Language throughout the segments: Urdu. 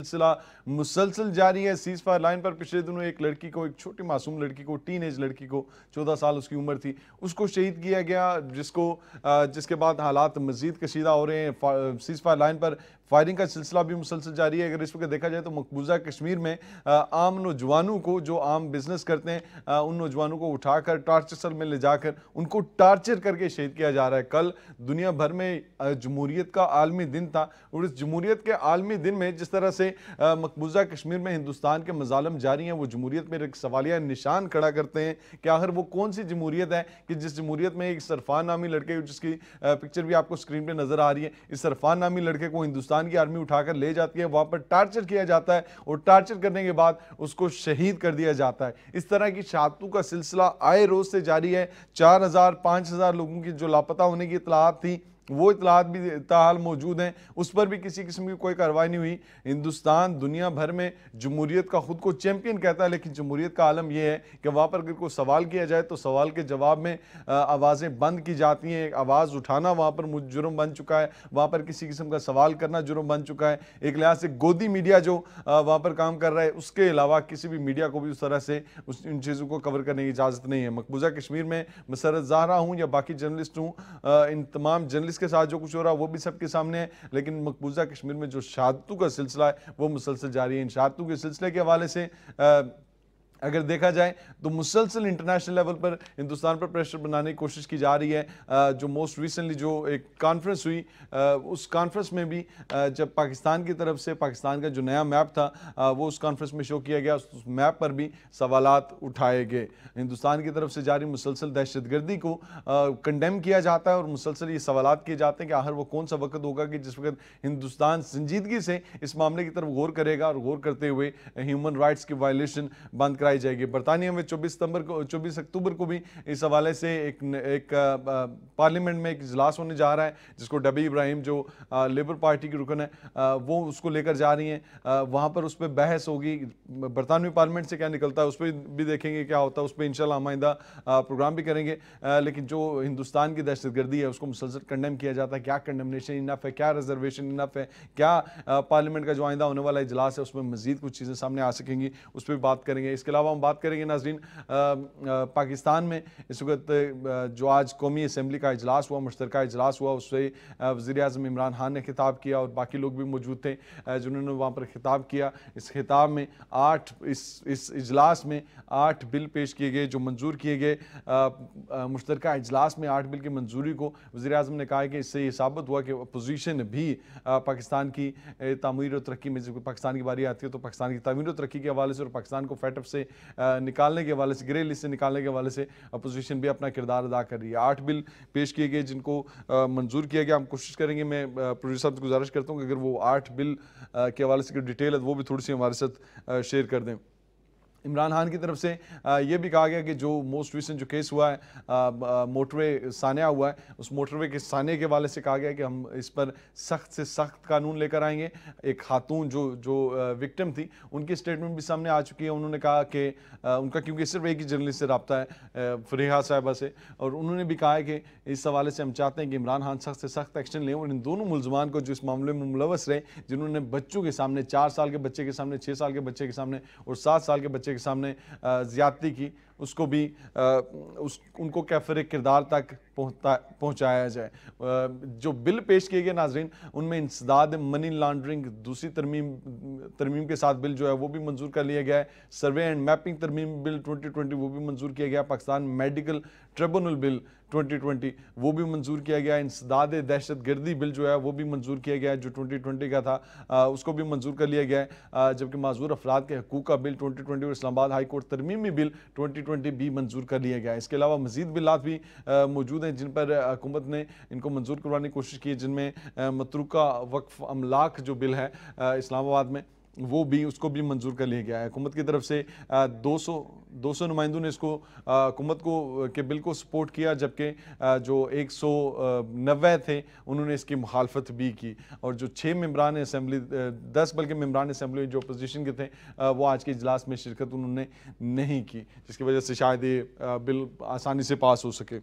سلسلہ مسلسل جاری ہے۔ سیز فائر لائن پر پچھلے دنوں ایک لڑکی کو، ایک چھوٹی معصوم لڑکی کو، ٹین ایج لڑکی کو، 14 سال اس کی عمر تھی، اس کو شہید کیا گیا، جس کے بعد حالات مزید کشیدہ ہو رہے ہیں۔ سیز فائر لائن پر فائرنگ کا سلسلہ بھی مسلسل جاری ہے۔ اگر اس وقت دیکھا جائے تو مقبوضہ کشمیر میں عام نوجوانوں کو، جو عام بزنس کرتے ہیں، ان نوجوانوں کو اٹھا کر ٹارچر سیل میں لے جا کر ان کو ٹارچر کر کے شہید کیا جا رہا ہے۔ کل دنیا بھر میں جمہوریت کا عالمی دن تھا، اور اس جمہوریت کے عالمی دن میں جس طرح سے مقبوضہ کشمیر میں ہندوستان کے مظالم جاری ہیں، وہ جمہوریت میں ایک سوالیہ نشان کھڑا کرتے ہیں کہ آخر وہ کون سی جمہوریت ہے کہ جس جمہوریت میں ایک سرفان نامی لڑکے، جس کی پکچر بھی آپ کو سکرین پہ نظر آ رہی ہے، اس سرفان نامی لڑکے کو ہندوستان کی آرمی اٹھا کر لے جاتی ہے، وہاں پر ٹارچر کیا جاتا ہے، اور ٹارچر کرنے کے بعد اس کو شہید کر دیا جاتا ہے۔ اس طرح کی شہادتوں کا سلسلہ آئے روز سے جاری ہے۔ 4000 5000 لوگوں کی جو لاپتہ ہونے کی اطلاعات تھیں، وہ اطلاعات بھی تاحال موجود ہیں، اس پر بھی کسی قسم کی کوئی کارروائی نہیں ہوئی۔ ہندوستان دنیا بھر میں جمہوریت کا خود کو چیمپئن کہتا ہے، لیکن جمہوریت کا عالم یہ ہے کہ وہاں پر اگر کوئی سوال کیا جائے تو سوال کے جواب میں آوازیں بند کی جاتی ہیں۔ آواز اٹھانا وہاں پر جرم بن چکا ہے، وہاں پر کسی قسم کا سوال کرنا جرم بن چکا ہے۔ ایک لحاظ سے گودی میڈیا جو وہاں پر کام کر رہا ہے، اس کے علاوہ کسی بھی میڈیا کو بھی اس طرح سے ان چیزوں کو کور کرنے کی اجازت نہیں ہے۔ مقبوضہ کشمیر میں مسرت زہرا ہوں یا باقی جرنلسٹ ہوں، ان تمام جرنلسٹ کے ساتھ جو کچھ ہو رہا ہے وہ بھی سب کے سامنے ہے، لیکن مقبوضہ کشمیر میں جو شہادتوں کا سلسلہ ہے وہ مسلسل جاری ہے۔ ان شہادتوں کے سلسلے کے حوالے سے اگر دیکھا جائے تو مسلسل انٹرنیشنل لیول پر ہندوستان پر پریشر بنانے کی کوشش کی جا رہی ہے۔ جو موسٹ ریسنٹلی جو ایک کانفرنس ہوئی، اس کانفرنس میں بھی جب پاکستان کی طرف سے پاکستان کا جو نیا میپ تھا وہ اس کانفرنس میں شو کیا گیا، اس میپ پر بھی سوالات اٹھائے گئے۔ ہندوستان کی طرف سے جاری مسلسل دہشت گردی کو کنڈیم کیا جاتا ہے، اور مسلسل یہ سوالات کیے جاتے ہیں کہ آخر وہ کون سا وقت ہوگا کہ جس وقت ہندوستان سنجیدگی سے اس معاملے کی طرف غور کرے گا، اور غور کرتے ہوئے ہیومن رائٹس کی وائلیشن بند کرائی جائے گی۔ برطانیہ میں 24 اکتوبر کو بھی اس حوالے سے ایک پارلیمنٹ میں ایک اجلاس ہونے جا رہا ہے، جس کو ڈبی ابراہیم جو لیبر پارٹی کی رکن ہے وہ اس کو لے کر جا رہی ہیں۔ وہاں پر اس پہ بحث ہوگی، برطانوی پارلیمنٹ سے کیا نکلتا ہے اس پہ بھی دیکھیں گے کیا ہوتا ہے، اس پہ انشاءاللہ ہم آئندہ پروگرام بھی کریں گے۔ لیکن جو ہندوستان کی دہشت گردی ہے اس کو مسلسل کنڈیم کیا جاتا ہے۔ کیا کنڈمنیشن انف ہے، کیا ریزرویشن انف ہے، کیا پارلیمنٹ کا جو آئندہ ہونے والا اجلاس ہے اس میں مزید کچھ چیزیں سامنے آ سکیں گی، اس پہ بھی بات کریں گے۔ اس کے علاوہ ہم بات کریں گے ناظرین، پاکستان میں اس وقت جو آج قومی اسمبلی کا اجلاس ہوا، مشترکہ اجلاس ہوا، اس سے وزیر اعظم عمران خان نے خطاب کیا، اور باقی لوگ بھی موجود تھے جنہوں نے وہاں پر خطاب کیا۔ اس خطاب میں اس اجلاس میں 8 بل پیش کیے گئے جو منظور کیے گئے۔ مشترکہ اجلاس میں 8 بل کی منظوری کو وزیر اعظم نے کہا کہ اس سے یہ ثابت ہوا کہ اپوزیشن بھی پاکستان کی تعمیر و ترقی میں، جب پاکستان کی باری آتی ہے تو پاکستان کی تعمیر و ترقی کے حوالے سے اور پاکستان کو فیٹ اف سے نکالنے کے حوالے سے، گرے لسٹ سے نکالنے کے حوالے سے اپوزیشن بھی اپنا کردار ادا کر رہی ہے۔ 8 بل پیش کیے گئے جن کو منظور کیا گیا۔ ہم کوشش کریں گے، میں پروڈیوسر صاحب سے گزارش کرتا ہوں کہ اگر وہ 8 بل کے حوالے سے ڈیٹیل ہے وہ بھی تھوڑی سی ہمارے ساتھ شیئر کر دیں۔ عمران خان کی طرف سے یہ بھی کہا گیا کہ جو موسٹ ریسنٹ جو کیس ہوا ہے، موٹر وے سانحہ ہوا ہے، اس موٹر وے کے سانحے کے حوالے سے کہا گیا کہ ہم اس پر سخت سے سخت قانون لے کر آئیں گے۔ ایک خاتون جو وکٹم تھی، ان کی اسٹیٹمنٹ بھی سامنے آ چکی ہے۔ انہوں نے کہا کہ ان کا کیونکہ صرف ایک ہی جرنلسٹ سے رابطہ ہے، فریحہ صاحبہ سے، اور انہوں نے بھی کہا ہے کہ اس حوالے سے ہم چاہتے ہیں کہ عمران خان سخت سے سخت ایکشن لیں، اور ان دونوں ملزمان کو جو اس معاملے میں ملوث رہے، جنہوں نے بچوں کے سامنے، 4 سال کے بچے کے سامنے، 6 سال کے بچے کے سامنے اور 7 سال کے بچے کے سامنے زیادتی کی، اس کو بھی ان کو کیفر کردار تک پہنچایا جائے۔ جو بل پیش کیے گئے ناظرین، ان میں انسداد منی لانڈرنگ دوسری ترمیم کے ساتھ بل جو ہے وہ بھی منظور کر لیا گیا ہے۔ سروے اینڈ میپنگ ترمیم بل 2020 وہ بھی منظور کیا گیا۔ پاکستان میڈیکل ٹریبونل بل 2020 وہ بھی منظور کیا گیا۔ انسداد دہشت گردی بل جو ہے وہ بھی منظور کیا گیا ہے، جو 2020 کا تھا، اس کو بھی منظور کر لیا گیا ہے۔ جبکہ معذور افراد کے حقوق کا بل 2020 اور اسلام آباد ہائی کورٹ ترمیمی بل 2020 بھی منظور کر لیا گیا ہے۔ اس کے علاوہ مزید بلات بھی موجود ہیں جن پر حکومت نے ان کو منظور کروانے کی کوشش کی ہے، جن میں متروکہ وقف املاک جو بل ہے اسلام آباد میں، وہ بھی اس کو بھی منظور کر لیا گیا ہے۔ حکومت کی طرف سے 200 نمائندوں نے اس کو حکومت کو کے بل کو سپورٹ کیا، جبکہ جو 190 تھے انہوں نے اس کی مخالفت بھی کی، اور جو 6 ممبران اسمبلی 10 بلکہ ممبران اسمبلی جو اپوزیشن کے تھے وہ آج کے اجلاس میں شرکت انہوں نے نہیں کی، جس کی وجہ سے شاید یہ بل آسانی سے پاس ہو سکے۔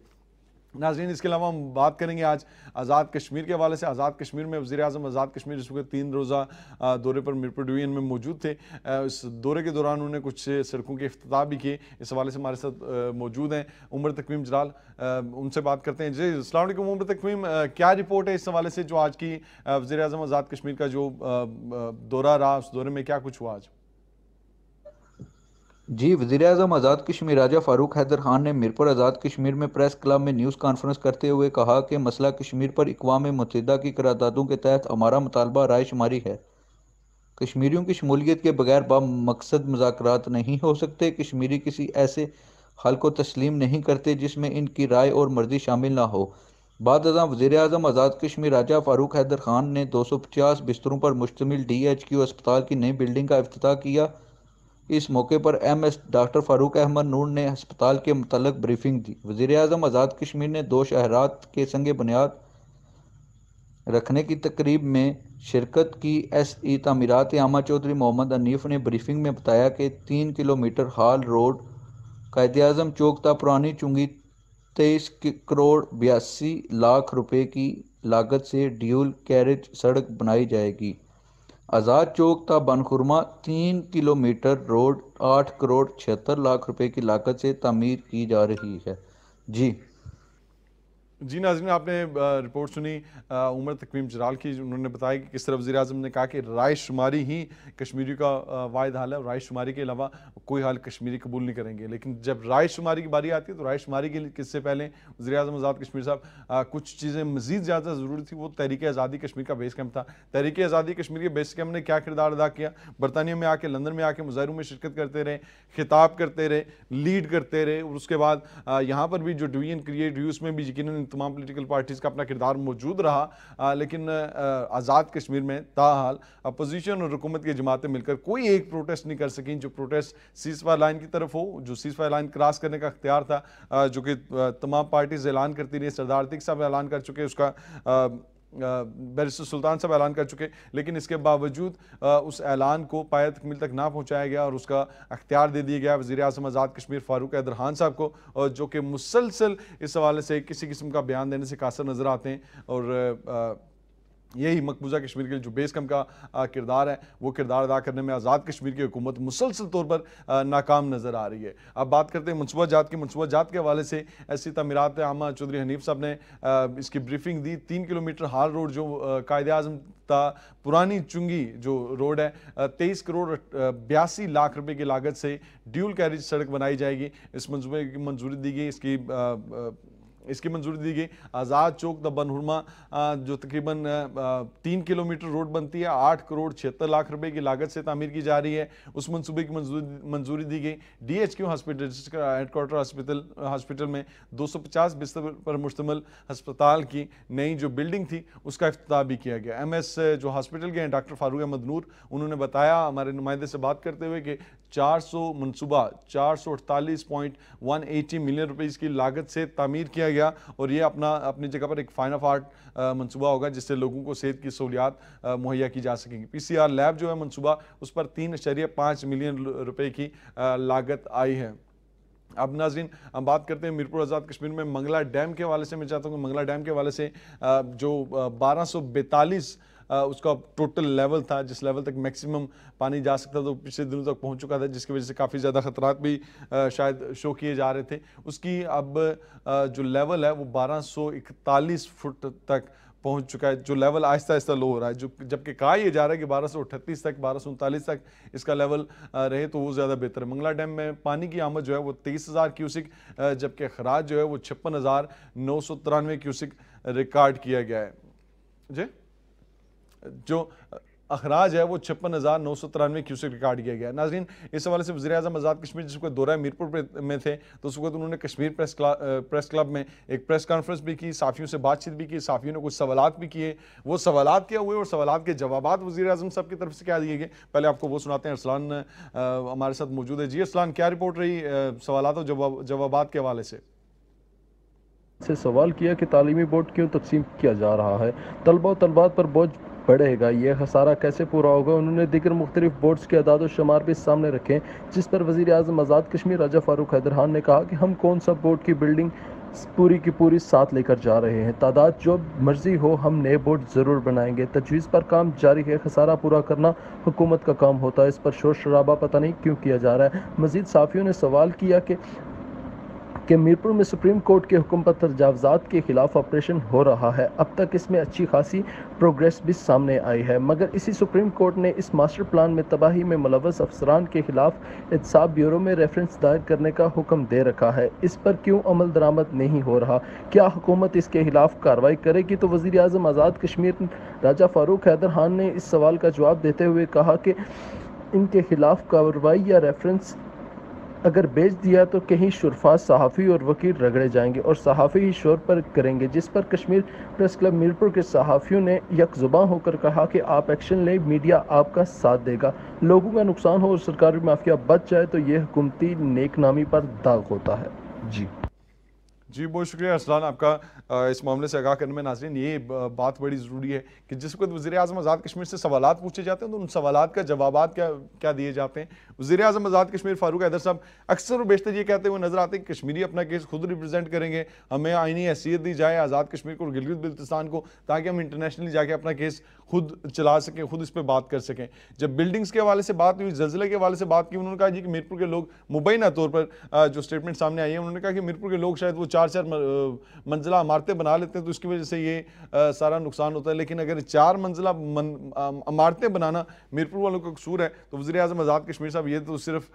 ناظرین اس کے علاوہ ہم بات کریں گے آج آزاد کشمیر کے حوالے سے. آزاد کشمیر میں وزیر اعظم آزاد کشمیر اس وقت 3 روزہ دورے پر میرپور ڈویژن میں موجود تھے. اس دورے کے دوران انہوں نے کچھ سڑکوں کے افتتاح بھی کیے. اس حوالے سے ہمارے ساتھ موجود ہیں عمر تقویم جلال, ان سے بات کرتے ہیں. جی السلام علیکم عمر تقویم, کیا رپورٹ ہے اس حوالے سے جو آج کی وزیر اعظم آزاد کشمیر کا جو دورہ رہا, اس دورے میں کیا کچھ ہوا آج؟ جی, وزیر اعظم آزاد کشمیر راجہ فاروق حیدر خان نے میرپور آزاد کشمیر میں پریس کلب میں نیوز کانفرنس کرتے ہوئے کہا کہ مسئلہ کشمیر پر اقوام متحدہ کی قراردادوں کے تحت ہمارا مطالبہ رائے شماری ہے. کشمیریوں کی شمولیت کے بغیر مقصد مذاکرات نہیں ہو سکتے. کشمیری کسی ایسے حل کو تسلیم نہیں کرتے جس میں ان کی رائے اور مرضی شامل نہ ہو. بعد ازاں وزیر اعظم آزاد کشمیر راجہ فاروق حیدر خان نے 250 بستروں پر مشتمل DHQ اسپتال کی نئی بلڈنگ کا افتتاح کیا. اس موقع پر MS ڈاکٹر فاروق احمد نور نے ہسپتال کے متعلق بریفنگ دی. وزیر اعظم آزاد کشمیر نے 2 شاہراہات کے سنگ بنیاد رکھنے کی تقریب میں شرکت کی. SE تعمیرات عامہ چودھری محمد حنیف نے بریفنگ میں بتایا کہ 3 kilometre hall road Quaid Azam چوک تا پرانی چنگی 23 کروڑ 82 لاکھ روپے کی لاگت سے ڈیول کیریج سڑک بنائی جائے گی. آزاد چوک تا بنخرما 3 کلومیٹر روڈ 8 کروڑ 76 لاکھ روپے کی لاگت سے تعمیر کی جا رہی ہے. جی ناظرین, آپ نے رپورٹ سنی عمر تقویم جلال کی. انہوں نے بتایا کہ کس طرح وزیر اعظم نے کہا کہ رائے شماری ہی کشمیری کا واحد حل ہے, رائے شماری کے علاوہ کوئی حل کشمیری قبول نہیں کریں گے. لیکن جب رائے شماری کی باری آتی ہے تو رائے شماری کے سے پہلے وزیر اعظم آزاد کشمیر صاحب کچھ چیزیں مزید زیادہ ضروری تھی. وہ تحریک آزادی کشمیر کا بیس کیمپ تھا. تحریک آزادی کشمیر کے بیس کیمپ نے کیا کردار ادا کیا؟ برطانیہ میں آ کے, لندن میں آ کے مظاہروں میں شرکت کرتے رہے, خطاب کرتے رہے, لیڈ کرتے رہے. اور اس کے بعد یہاں پر بھی جو ڈویژن کریٹ ہوئی اس میں بھی یقیناً تمام پولیٹیکل پارٹیز کا اپنا کردار موجود رہا. لیکن آزاد کشمیر میں تاحال اپوزیشن اور حکومت کی جماعتیں مل کر کوئی ایک پروٹیسٹ نہیں کر سکیں جو پروٹیسٹ سیز فائر لائن کی طرف ہو, جو سیز فائر لائن کراس کرنے کا اختیار تھا, جو کہ تمام پارٹیز اعلان کرتی رہی. سردار عتیق صاحب اعلان کر چکے, اس کا بیرسٹر سلطان صاحب اعلان کر چکے, لیکن اس کے باوجود اس اعلان کو پایہ تکمیل تک نہ پہنچایا گیا اور اس کا اختیار دے دیا گیا وزیر اعظم آزاد کشمیر فاروق حیدر خان صاحب کو, اور جو کہ مسلسل اس حوالے سے کسی قسم کا بیان دینے سے قاصر نظر آتے ہیں. اور یہی مقبوضہ کشمیر کے جو بیس کیمپ کا کردار ہے وہ کردار ادا کرنے میں آزاد کشمیر کی حکومت مسلسل طور پر ناکام نظر آ رہی ہے. اب بات کرتے ہیں منصوبہ جات کی. منصوبہ جات کے حوالے سے ایسی تعمیرات عامہ چودھری حنیف صاحب نے اس کی بریفنگ دی. 3 کلومیٹر ہال روڈ جو قائد اعظم تا پرانی چنگی جو روڈ ہے 23 کروڑ 82 لاکھ روپے کی لاگت سے ڈیول کیریج سڑک بنائی جائے گی. اس منصوبے کی منظوری دی گئی, اس کی منظوری دی گئی. آزاد چوک دا بنہرما جو تقریباً 3 کلومیٹر روڈ بنتی ہے 8 کروڑ 76 لاکھ روپے کی لاگت سے تعمیر کی جا رہی ہے, اس منصوبے کی منظوری دی گئی. DHQ ہسپتال ہیڈ کوارٹر ہسپتال میں 250 بستر پر مشتمل ہسپتال کی نئی جو بلڈنگ تھی اس کا افتتاح بھی کیا گیا. MS جو ہسپتال کے ہیں ڈاکٹر فاروق احمد نور, انہوں نے بتایا ہمارے نمائندے سے بات کرتے ہوئے کہ 400 منصوبہ 448.180 ملین روپے اس کی لاگت سے تعمیر کیا گیا, اور یہ اپنی جگہ پر ایک فائن آف آرٹ منصوبہ ہوگا جس سے لوگوں کو صحت کی سہولیات مہیا کی جا سکیں گی. PCR لیب جو ہے منصوبہ اس پر 3.5 ملین روپے کی لاگت آئی ہے. اب ناظرین ہم بات کرتے ہیں میرپور آزاد کشمیر میں منگلا ڈیم کے حوالے سے. میں چاہتا ہوں کہ منگلا ڈیم کے حوالے سے جو 1242 اس کا ٹوٹل لیول تھا, جس لیول تک میکسیمم پانی جا سکتا تو پچھلے دنوں تک پہنچ چکا تھا, جس کی وجہ سے کافی زیادہ خطرات بھی شاید شو کیے جا رہے تھے. اس کی اب جو لیول ہے وہ 1241 فٹ تک پہنچ چکا ہے, جو لیول آہستہ آہستہ لو ہو رہا ہے, جبکہ کہا یہ جا رہا ہے کہ 1238 تک 1239 تک اس کا لیول رہے تو وہ زیادہ بہتر ہے. منگلا ڈیم میں پانی کی آمد جو ہے وہ 23,000 کیوسک, جبکہ اخراج جو ہے وہ 56,993 کیوسک ریکارڈ کیا گیا ہے. جی جو اخراج ہے وہ 56,993 کیوسک ریکارڈ کیا گیا. ناظرین اس حوالے سے وزیر اعظم آزاد کشمیر جس کو دورہ میرپور میں تھے تو اس وقت انہوں نے کشمیر پریس کلب میں ایک پریس کانفرنس بھی کی, صحافیوں سے بات چیت بھی کی, صحافیوں نے کچھ سوالات بھی کیے. وہ سوالات کیا ہوئے اور سوالات کے جوابات وزیر اعظم صاحب کی طرف سے کیا دیے گئے, پہلے آپ کو وہ سناتے ہیں. ارسلان ہمارے ساتھ موجود ہے. جی ارسلان, کیا رپورٹ رہی سوالات اور جوابات کے حوالے سے؟ سوال کیا کہ تعلیمی بورڈ کیوں تقسیم کیا جا رہا ہے, طلبہ و طلبات پر بوجھ بڑھے گا, یہ خسارہ کیسے پورا ہوگا. انہوں نے دیگر مختلف بورڈز کے اعداد و شمار بھی سامنے رکھے, جس پر وزیر اعظم آزاد کشمیر راجہ فاروق حیدر خان نے کہا کہ ہم کون سا بورڈ کی بلڈنگ پوری کی پوری ساتھ لے کر جا رہے ہیں۔ تعداد جو مرضی ہو، ہم نئے بورڈ ضرور بنائیں گے۔ تجویز پر کام جاری ہے، خسارہ پورا کرنا حکومت کا کام ہوتا ہے، اس پر شور شرابہ پتہ نہیں کیوں کیا جا رہا ہے۔ مزید صحافیوں نے سوال کیا کہ میرپور میں سپریم کورٹ کے حکم پر تجاوزات کے خلاف آپریشن ہو رہا ہے۔ اب تک اس میں اچھی خاصی پروگریس بھی سامنے آئی ہے، مگر اسی سپریم کورٹ نے اس ماسٹر پلان میں تباہی میں ملوث افسران کے خلاف احتساب بیورو میں ریفرنس دائر کرنے کا حکم دے رکھا ہے۔ اس پر کیوں عمل درآمد نہیں ہو رہا؟ کیا حکومت اس کے خلاف کارروائی کرے گی؟ تو وزیر اعظم آزاد کشمیر راجہ فاروق حیدر خان نے اس سوال کا جواب دیتے ہوئے کہا کہ ان کے خلاف کارروائی یا ریفرنس اگر بھیج دیا تو کہیں شرفا، صحافی اور وکیل رگڑے جائیں گے اور صحافی ہی شور پر کریں گے، جس پر کشمیر پریس کلب میرپور کے صحافیوں نے یک زباں ہو کر کہا کہ آپ ایکشن لیں، میڈیا آپ کا ساتھ دے گا۔ لوگوں کا نقصان ہو اور سرکاری مافیا بچ جائے تو یہ حکومتی نیک نامی پر داغ ہوتا ہے۔ جی بہت شکریہ ارسلان آپ کا اس معاملے سے آگاہ کرنے میں۔ ناظرین یہ بات بڑی ضروری ہے کہ جس وقت وزیر اعظم آزاد کشمیر سے سوالات پوچھے جاتے ہیں تو ان سوالات کا جوابات کیا دیے جاتے ہیں۔ وزیر اعظم آزاد کشمیر فاروق حیدر صاحب اکثر و بیشتر یہ کہتے ہوئے نظر آتے ہیں کہ کشمیری اپنا کیس خود ریپرزینٹ کریں گے، ہمیں آئینی حیثیت دی جائے آزاد کشمیر کو اور گلگت بلتستان کو، تاکہ ہم انٹرنیشنلی جا کے اپنا کیس خود چلا سکیں، خود اس پہ بات کر سکیں۔ جب بلڈنگز کے حوالے سے بات ہوئی، زلزلے کے حوالے سے بات کی، انہوں نے کہا جی کہ میرپور کے لوگ مبینہ طور پر جو سٹیٹمنٹ سامنے آئی ہے، انہوں نے کہا کہ میرپور کے لوگ شاید وہ 4 منزلہ عمارتیں بنا لیتے ہیں تو اس کی وجہ سے یہ سارا نقصان ہوتا ہے، لیکن اگر 4 منزلہ عمارتیں بنانا میرپور والوں کا قصور ہے تو وزیر اعظم آزاد کشمیر صاحب یہ تو صرف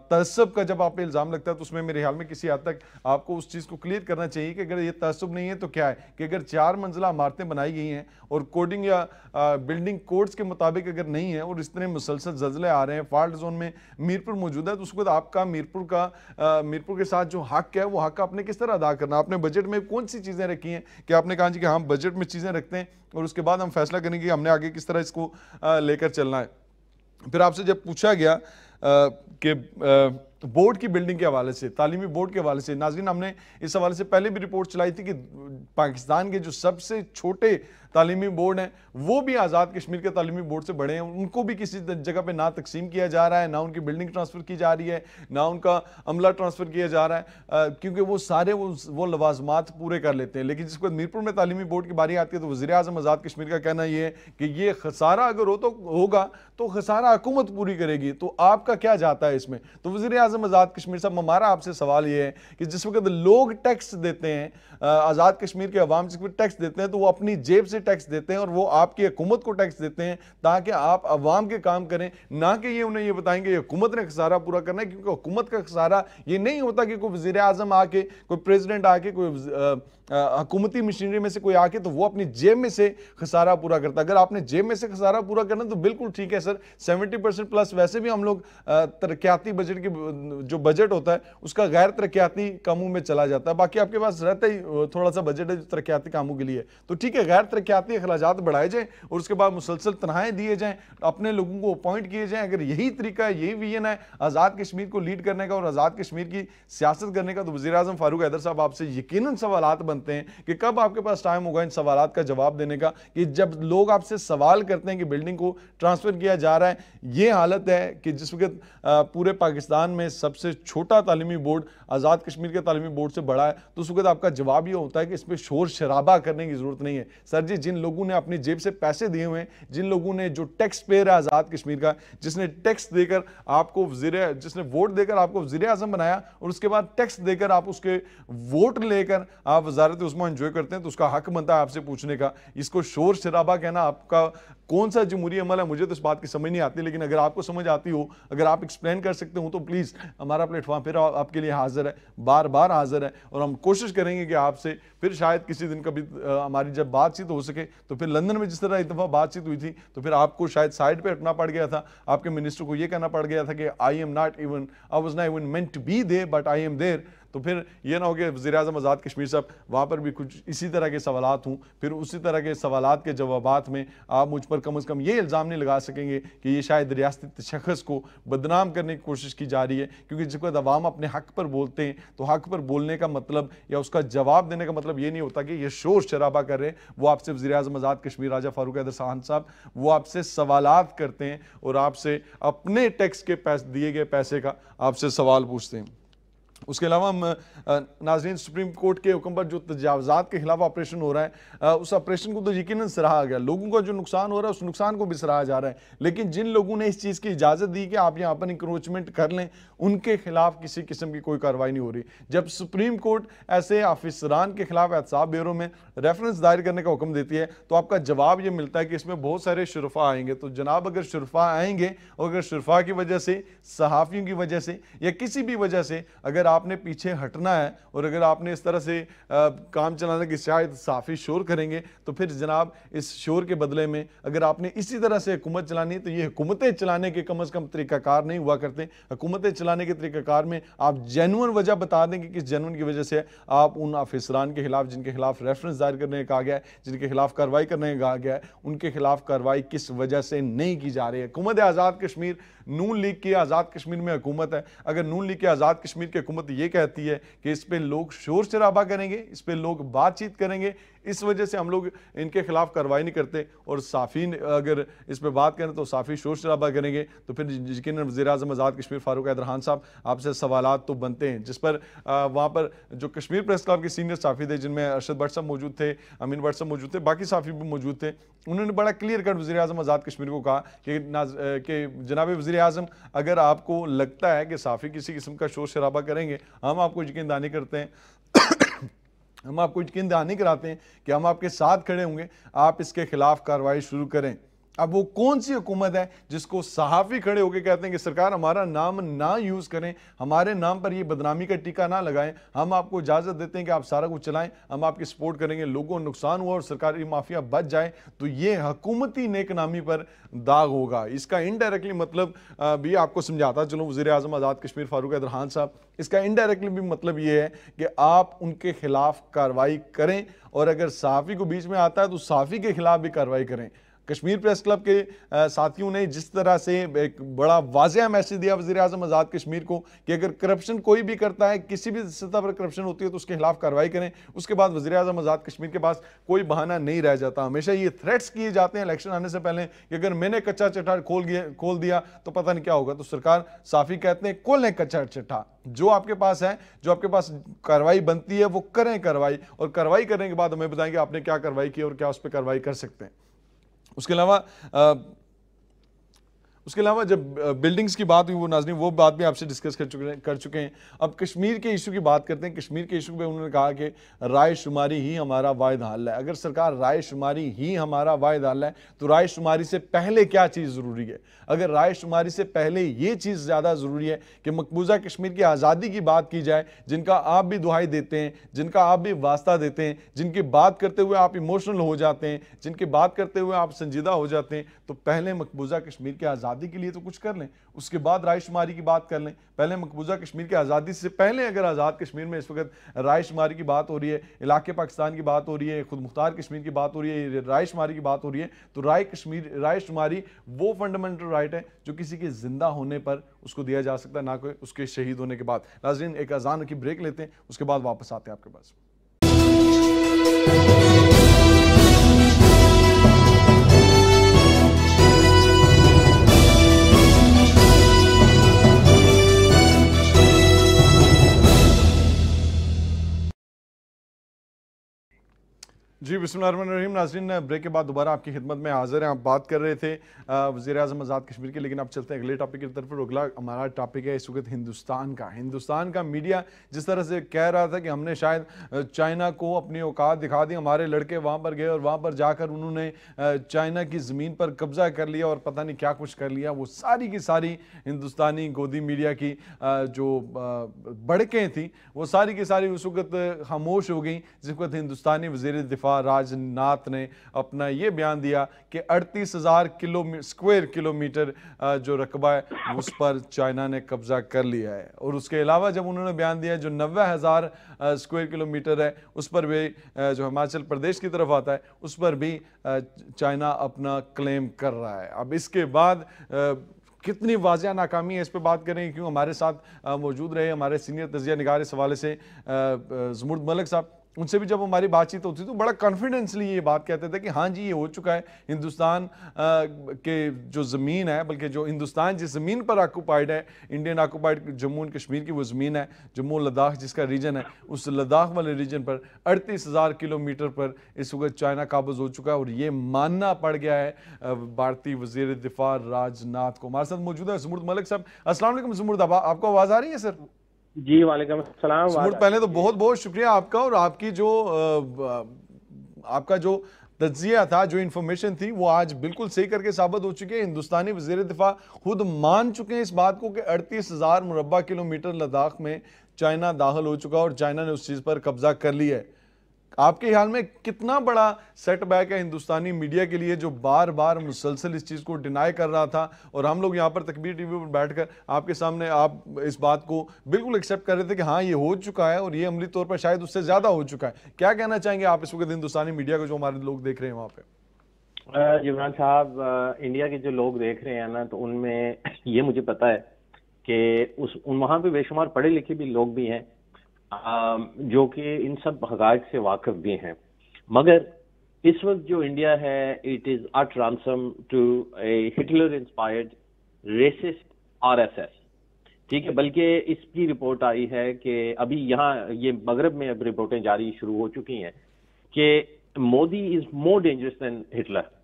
تعصب کا جب آپ پہ الزام لگتا ہے تو اس میں میرے خیال میں کسی حد تک آپ کو اس چیز کو کلیئر کرنا چاہیے کہ اگر یہ تعصب نہیں ہے تو کیا ہے، کہ اگر 4 منزلہ عمارتیں بنائی گئی ہیں اور کوڈنگ یا بلڈنگ کوڈز کے مطابق اگر نہیں ہے اور اس طرح مسلسل زلزلے آ رہے ہیں، فالٹ زون میں میرپور موجود ہے، تو اس وقت آپ کا میرپور کے ساتھ جو حق ہے وہ حق آپ نے کس طرح ادا کرنا؟ آپ نے بجٹ میں کون سی چیزیں رکھی ہیں کہ آپ نے کہا جی کہ ہم بجٹ میں چیزیں رکھتے ہیں اور اس کے بعد ہم فیصلہ کریں گے کہ ہم نے آگے کس طرح اس کو لے کر چلنا ہے۔ پھر آپ سے جب پوچھا گیا کہ بورڈ کی بلڈنگ کے حوالے سے، تعلیمی بورڈ کے حوالے سے، ناظرین ہم نے اس حوالے سے پہلے بھی رپورٹ چلائی تھی کہ پاکستان کے جو سب سے چھوٹے تعلیمی بورڈ ہیں وہ بھی آزاد کشمیر کے تعلیمی بورڈ سے بڑے ہیں، ان کو بھی کسی جگہ پہ نہ تقسیم کیا جا رہا ہے، نہ ان کی بلڈنگ ٹرانسفر کی جا رہی ہے، نہ ان کا عملہ ٹرانسفر کیا جا رہا ہے، کیونکہ وہ سارے وہ لوازمات پورے کر لیتے ہیں۔ لیکن جس کو میرپور میں تعلیمی بورڈ کی باری آتی ہے تو وزیر اعظم آزاد کشمیر کا کہنا یہ ہے کہ یہ خسارہ اگر ہوگا تو خسارہ حکومت پوری کرے گی، تو آپ کا کیا جاتا ہے اس میں؟ تو وزیر اعظم آزاد کشمیر صاحب ہمارا آپ سے سوال یہ ہے کہ جس وقت لوگ ٹیکس دیتے ہیں، آزاد کشمیر کے عوام جس وقت ٹیکس دیتے ہیں تو وہ اپنی جیب سے ٹیکس دیتے ہیں اور وہ آپ کی حکومت کو ٹیکس دیتے ہیں تاکہ آپ عوام کے کام کریں، نہ کہ یہ انہیں یہ بتائیں گے حکومت نے خسارہ پورا کرنا ہے، کیونکہ حکومت کا خسارہ یہ نہیں ہوتا کہ کوئی وزیر اعظم آ کے، کوئی پریزیڈنٹ آ کے، کوئی حکومتی مشینری میں سے کوئی آ کے تو وہ اپنی جیب میں سے خسارہ پورا کرتا ہے۔ اگر آپ نے جیب میں سے خسارہ پورا کرنا تو بالکل ٹھیک ہے سر، 70% پلس ویسے بھی ہم لوگ ترقیاتی بجٹ کی جو بجٹ ہوتا ہے اس کا غیر ترقیاتی کاموں میں چلا جاتا ہے، باقی آپ کے پاس رہتا ہی تھوڑا سا بجٹ ہے جو ترقیاتی کاموں کے لیے، تو ٹھیک ہے غیر ترقیاتی اخراجات بڑھائے جائیں اور اس کے بعد مسلسل تنخواہیں دیے جائیں، اپنے لوگوں کو اپوائنٹ کیے جائیں۔ اگر یہی طریقہ ہے، یہی ویژن ہے آزاد کشمیر کو لیڈ کرنے کا اور آزاد کشمیر کی سیاست کرنے کا، تو وزیر اعظم فاروق حیدر صاحب آپ سے یقیناً سوالات بنتے ہیں کہ کب آپ کے پاس ٹائم ہوگا ان سوالات کا جواب دینے کا، کہ جب لوگ آپ سے سوال کرتے ہیں کہ بلڈنگ کو ٹرانسفر کیا جا رہا ہے، یہ حالت ہے کہ جس وقت پورے پاکستان میں سب سے چھوٹا تعلیمی بورڈ آزاد کشمیر کے تعلیمی بورڈ سے بڑا ہے، تو اس وقت آپ کا جواب یہ ہوتا ہے کہ اس پہ شور شرابہ کرنے کی ضرورت نہیں ہے۔ سر جی، جن لوگوں نے اپنی جیب سے پیسے دیے ہوئے ہیں، جن لوگوں نے جو ٹیکس پیئر ہے آزاد کشمیر کا، جس نے ٹیکس دے کر آپ کو جس نے ووٹ دے کر آپ کو وزیر اعظم بنایا اور اس کے بعد ٹیکس دے کر آپ اس کے ووٹ لے کر آپ وزارت عظمیٰ انجوائے کرتے ہیں، تو اس کا حق بنتا ہے آپ سے پوچھنے کا۔ اس کو شور شرابہ کہنا آپ کا کون سا جمہوری عمل ہے، مجھے تو اس بات کی سمجھ نہیں آتی، لیکن اگر آپ کو سمجھ آتی ہو، اگر آپ ایکسپلین کر سکتے ہوں تو پلیز ہمارا پلیٹ فارم پھر آپ کے لیے حاضر ہے، بار بار حاضر ہے، اور ہم کوشش کریں گے کہ آپ سے پھر شاید کسی دن کبھی ہماری جب بات چیت ہو سکے تو پھر لندن میں جس طرح ایک دفعہ بات چیت ہوئی تھی تو پھر آپ کو شاید سائڈ پہ ہٹنا پڑ گیا تھا، آپ کے منسٹر کو یہ کہنا پڑ گیا تھا کہ I was not even meant to be there but I am there، تو پھر یہ نہ ہو کہ وزیر اعظم آزاد کشمیر صاحب وہاں پر بھی کچھ اسی طرح کے سوالات ہوں، پھر اسی طرح کے سوالات کے جوابات میں آپ مجھ پر کم از کم یہ الزام نہیں لگا سکیں گے کہ یہ شاید ریاستی تشخص کو بدنام کرنے کی کوشش کی جا رہی ہے، کیونکہ جب کوئی عوام اپنے حق پر بولتے ہیں تو حق پر بولنے کا مطلب یا اس کا جواب دینے کا مطلب یہ نہیں ہوتا کہ یہ شور شرابہ کر رہے ہیں۔ وہ آپ سے وزیر اعظم آزاد کشمیر راجہ فاروق حیدر خان صاحب وہ آپ سے سوالات کرتے ہیں اور آپ سے اپنے ٹیکس کے دیے گئے پیسے کا آپ سے سوال پوچھتے ہیں۔ اس کے علاوہ ہم ناظرین سپریم کورٹ کے حکم پر جو تجاوزات کے خلاف آپریشن ہو رہا ہے اس آپریشن کو تو یقیناً سراہا گیا، لوگوں کا جو نقصان ہو رہا ہے اس نقصان کو بھی سراہا جا رہا ہے، لیکن جن لوگوں نے اس چیز کی اجازت دی کہ آپ یہاں پر انکروچمنٹ کر لیں ان کے خلاف کسی قسم کی کوئی کارروائی نہیں ہو رہی۔ جب سپریم کورٹ ایسے آفیسران کے خلاف احتساب بیورو میں ریفرنس دائر کرنے کا حکم دیتی ہے تو آپ کا جواب یہ ملتا ہے کہ اس میں بہت سارے شرفاء آئیں گے، تو جناب اگر شرفاء آئیں گے اور اگر شرفاء کی وجہ سے، صحافیوں کی وجہ سے یا کسی بھی وجہ سے اگر آپ نے پیچھے ہٹنا ہے اور اگر آپ نے اس طرح سے کام چلانا کہ شاید صحافی شور کریں گے تو پھر جناب اس شور کے بدلے میں اگر آپ نے اسی طرح سے حکومت چلانی ہے تو یہ حکومتیں چلانے کے کم از کم طریقہ کار نہیں ہوا کرتے۔ حکومتیں چلانے کے طریقہ کار میں آپ جینون وجہ بتا دیں کہ کس جینون کی وجہ سے آپ ان آفیسران کے خلاف جن کے خلاف ریفرنس دائر کرنے کا کہا گیا ہے، جن کے خلاف کارروائی کرنے کا کہا گیا ہے، ان کے خلاف کارروائی کس وجہ سے نہیں کی جا رہی ہے۔ حکومت آزاد کشمیر، نون لیگ کی آزاد کشمیر میں حکومت ہے، اگر نون لیگ کی آزاد کشمیر کی حکومت یہ کہتی ہے کہ اس پہ لوگ شور شرابہ کریں گے، اس پہ لوگ بات چیت کریں گے، اس وجہ سے ہم لوگ ان کے خلاف کارروائی نہیں کرتے، اور صحافی اگر اس پہ بات کریں تو صحافی شور شرابہ کریں گے تو پھر یقیناً وزیر اعظم آزاد کشمیر فاروق حیدر خان صاحب آپ سے سوالات تو بنتے ہیں، جس پر وہاں پر جو کشمیر پریس کلب کے سینئر صحافی تھے جن میں ارشد بٹ صاحب موجود تھے، امین بٹ صاحب موجود تھے، باقی صحافی بھی موجود تھے، انہوں نے بڑا کلیئر کٹ وزیر اعظم آزاد کشمیر کو کہا کہ جناب وزیر اعظم اگر آپ کو لگتا ہے کہ صحافی کسی قسم کا شور شرابہ کریں گے ہم آپ کو یقین دہانی کرتے ہیں، ہم آپ کو یقین دہانی کراتے ہیں کہ ہم آپ کے ساتھ کھڑے ہوں گے، آپ اس کے خلاف کارروائی شروع کریں۔ اب وہ کون سی حکومت ہے جس کو صحافی کھڑے ہو کے کہتے ہیں کہ سرکار ہمارا نام نہ یوز کریں، ہمارے نام پر یہ بدنامی کا ٹیکہ نہ لگائیں، ہم آپ کو اجازت دیتے ہیں کہ آپ سارا کچھ چلائیں، ہم آپ کی سپورٹ کریں گے، لوگوں کو نقصان ہوا اور سرکاری مافیا بچ جائے تو یہ حکومتی نیک نامی پر داغ ہوگا۔ اس کا انڈائریکٹلی مطلب بھی آپ کو سمجھاتا چلوں وزیر اعظم آزاد کشمیر فاروق حیدر خان صاحب، اس کا انڈائریکٹلی بھی مطلب یہ ہے کہ آپ ان کے خلاف کارروائی کریں، اور اگر صحافی کو بیچ میں آتا ہے تو صحافی کے خلاف بھی کارروائی کریں۔ کشمیر پریس کلب کے ساتھیوں نے جس طرح سے ایک بڑا واضح میسج دیا وزیر اعظم آزاد کشمیر کو کہ اگر کرپشن کوئی بھی کرتا ہے، کسی بھی سطح پر کرپشن ہوتی ہے تو اس کے خلاف کارروائی کریں، اس کے بعد وزیر اعظم آزاد کشمیر کے پاس کوئی بہانہ نہیں رہ جاتا۔ ہمیشہ یہ تھریٹس کیے جاتے ہیں الیکشن آنے سے پہلے کہ اگر میں نے کچا چٹا کھول دیا تو پتہ نہیں کیا ہوگا، تو سرکار صحافی کہتے ہیں کھولیں کچا چٹا، جو آپ کے پاس ہے، جو آپ کے پاس کارروائی بنتی ہے وہ کریں کارروائی، اور کارروائی کرنے کے بعد ہمیں بتائیں کہ آپ نے کیا کارروائی کی اور کیا اس پہ کارروائی کر سکتے ہیں۔ اس کے علاوہ جب بلڈنگز کی بات ہوئی وہ ناظرین وہ بات بھی آپ سے ڈسکس کر چکے ہیں۔ اب کشمیر کے ایشو کی بات کرتے ہیں۔ کشمیر کے ایشو پہ انہوں نے کہا کہ رائے شماری ہی ہمارا واحد حل ہے۔ اگر سرکار رائے شماری ہی ہمارا واحد حل ہے تو رائے شماری سے پہلے کیا چیز ضروری ہے؟ اگر رائے شماری سے پہلے یہ چیز زیادہ ضروری ہے کہ مقبوضہ کشمیر کی آزادی کی بات کی جائے، جن کا آپ بھی دہائی دیتے ہیں، جن کا آپ بھی واسطہ دیتے ہیں، جن کی بات کرتے ہوئے آپ ایموشنل ہو جاتے ہیں، جن کی بات کرتے ہوئے آپ سنجیدہ ہو جاتے ہیں، تو پہلے مقبوضہ کشمیر کی آزادی کے لیے تو کچھ کر لیں، اس کے بعد رائے شماری کی بات کر لیں۔ پہلے مقبوضہ کشمیر کی آزادی سے پہلے اگر آزاد کشمیر میں اس وقت رائے شماری کی بات ہو رہی ہے، علاقے پاکستان کی بات ہو رہی ہے، خود مختار کشمیر کی بات ہو رہی ہے، رائے شماری کی بات ہو رہی ہے، تو رائے شماری وہ فنڈامنٹل رائٹ ہے جو کسی کے زندہ ہونے پر اس کو دیا جا سکتا ہے، نہ کہ اس کے شہید ہونے کے بعد۔ ناظرین ایک اذان کی بریک لیتے ہیں، اس کے بعد واپس آتے ہیں آپ کے پاس۔ جی بسم اللہ الرحمن الرحیم۔ ناظرین بریک کے بعد دوبارہ آپ کی خدمت میں حاضر ہیں۔ آپ بات کر رہے تھے وزیر اعظم آزاد کشمیر کے، لیکن اب چلتے ہیں اگلے ٹاپک کی طرف۔ اگلا ہمارا ٹاپک ہے اس وقت ہندوستان کا میڈیا جس طرح سے کہہ رہا تھا کہ ہم نے شاید چائنا کو اپنی اوقات دکھا دی، ہمارے لڑکے وہاں پر گئے اور وہاں پر جا کر انہوں نے چائنا کی زمین پر قبضہ کر لیا اور پتہ نہیں کیا کچھ کر لیا۔ وہ ساری کی ساری ہندوستانی گودی میڈیا کی جو بڑکیں تھیں وہ ساری کی ساری اس وقت خاموش ہو گئیں جس وقت ہندوستانی وزیر دفاع راج ناتھ نے اپنا یہ بیان دیا کہ 38,000 اسکوائر کلومیٹر جو رقبہ ہے اس پر چائنا نے قبضہ کر لیا ہے، اور اس کے علاوہ جب انہوں نے بیان دیا جو 90,000 اسکوائر کلومیٹر ہے اس پر بھی جو ہماچل پردیش کی طرف آتا ہے اس پر بھی چائنا اپنا کلیم کر رہا ہے۔ اب اس کے بعد کتنی واضح ناکامی ہے اس پہ بات کریں، کیوں ہمارے ساتھ موجود رہے ہمارے سینئر تجزیہ نگار اس حوالے سے زمرد ملک صاحب، ان سے بھی جب ہماری بات چیت ہوتی تو بڑا کانفیڈنسلی یہ بات کہتے تھے کہ ہاں جی یہ ہو چکا ہے، ہندوستان کے جو زمین ہے، بلکہ جو ہندوستان جس زمین پر آکوپائڈ ہے، Indian occupied Jammu and Kashmir کی وہ زمین ہے، جموں لداخ جس کا ریجن ہے، اس لداخ والے ریجن پر 38,000 کلومیٹر پر اس وقت چائنا قابض ہو چکا ہے، اور یہ ماننا پڑ گیا ہے بھارتی وزیر دفاع راج ناتھ کو۔ ہمارے ساتھ موجود ہے زمرد ملک صاحب۔ السلام علیکم زمرد، آپ کو آواز آ رہی ہے سر؟ جی وعلیکم السلام۔ زمرد پہلے تو بہت بہت شکریہ آپ کا، اور آپ کی جو آپ کا جو تجزیہ تھا، جو انفارمیشن تھی، وہ آج بالکل صحیح کر کے ثابت ہو چکی ہے۔ ہندوستانی وزیر دفاع خود مان چکے ہیں اس بات کو کہ 38,000 مربع کلومیٹر لداخ میں چائنا داخل ہو چکا اور چائنا نے اس چیز پر قبضہ کر لیا ہے۔ آپ کے خیال میں کتنا بڑا سیٹ بیک ہے ہندوستانی میڈیا کے لیے، جو بار بار مسلسل اس چیز کو ڈینائی کر رہا تھا، اور ہم لوگ یہاں پر تکبیر ٹی وی پر بیٹھ کر آپ کے سامنے آپ اس بات کو بالکل ایکسیپٹ کر رہے تھے کہ ہاں یہ ہو چکا ہے، اور یہ عملی طور پر شاید اس سے زیادہ ہو چکا ہے۔ کیا کہنا چاہیں گے آپ اس وقت ہندوستانی میڈیا کو جو ہمارے لوگ دیکھ رہے ہیں وہاں پہ؟ عمران صاحب، انڈیا کے جو لوگ دیکھ رہے ہیں نا، تو ان میں یہ مجھے پتا ہے کہ وہاں پہ بے شمار پڑھے لکھے بھی لوگ بھی ہیں جو کہ ان سب حقائق سے واقف بھی ہیں، مگر اس وقت جو انڈیا ہے it is it ransom to a Hitler inspired racist RSS، ٹھیک ہے۔ بلکہ اس کی رپورٹ آئی ہے کہ ابھی یہاں یہ مغرب میں اب رپورٹیں جاری شروع ہو چکی ہیں کہ مودی از مور ڈینجرس دین ہٹلر۔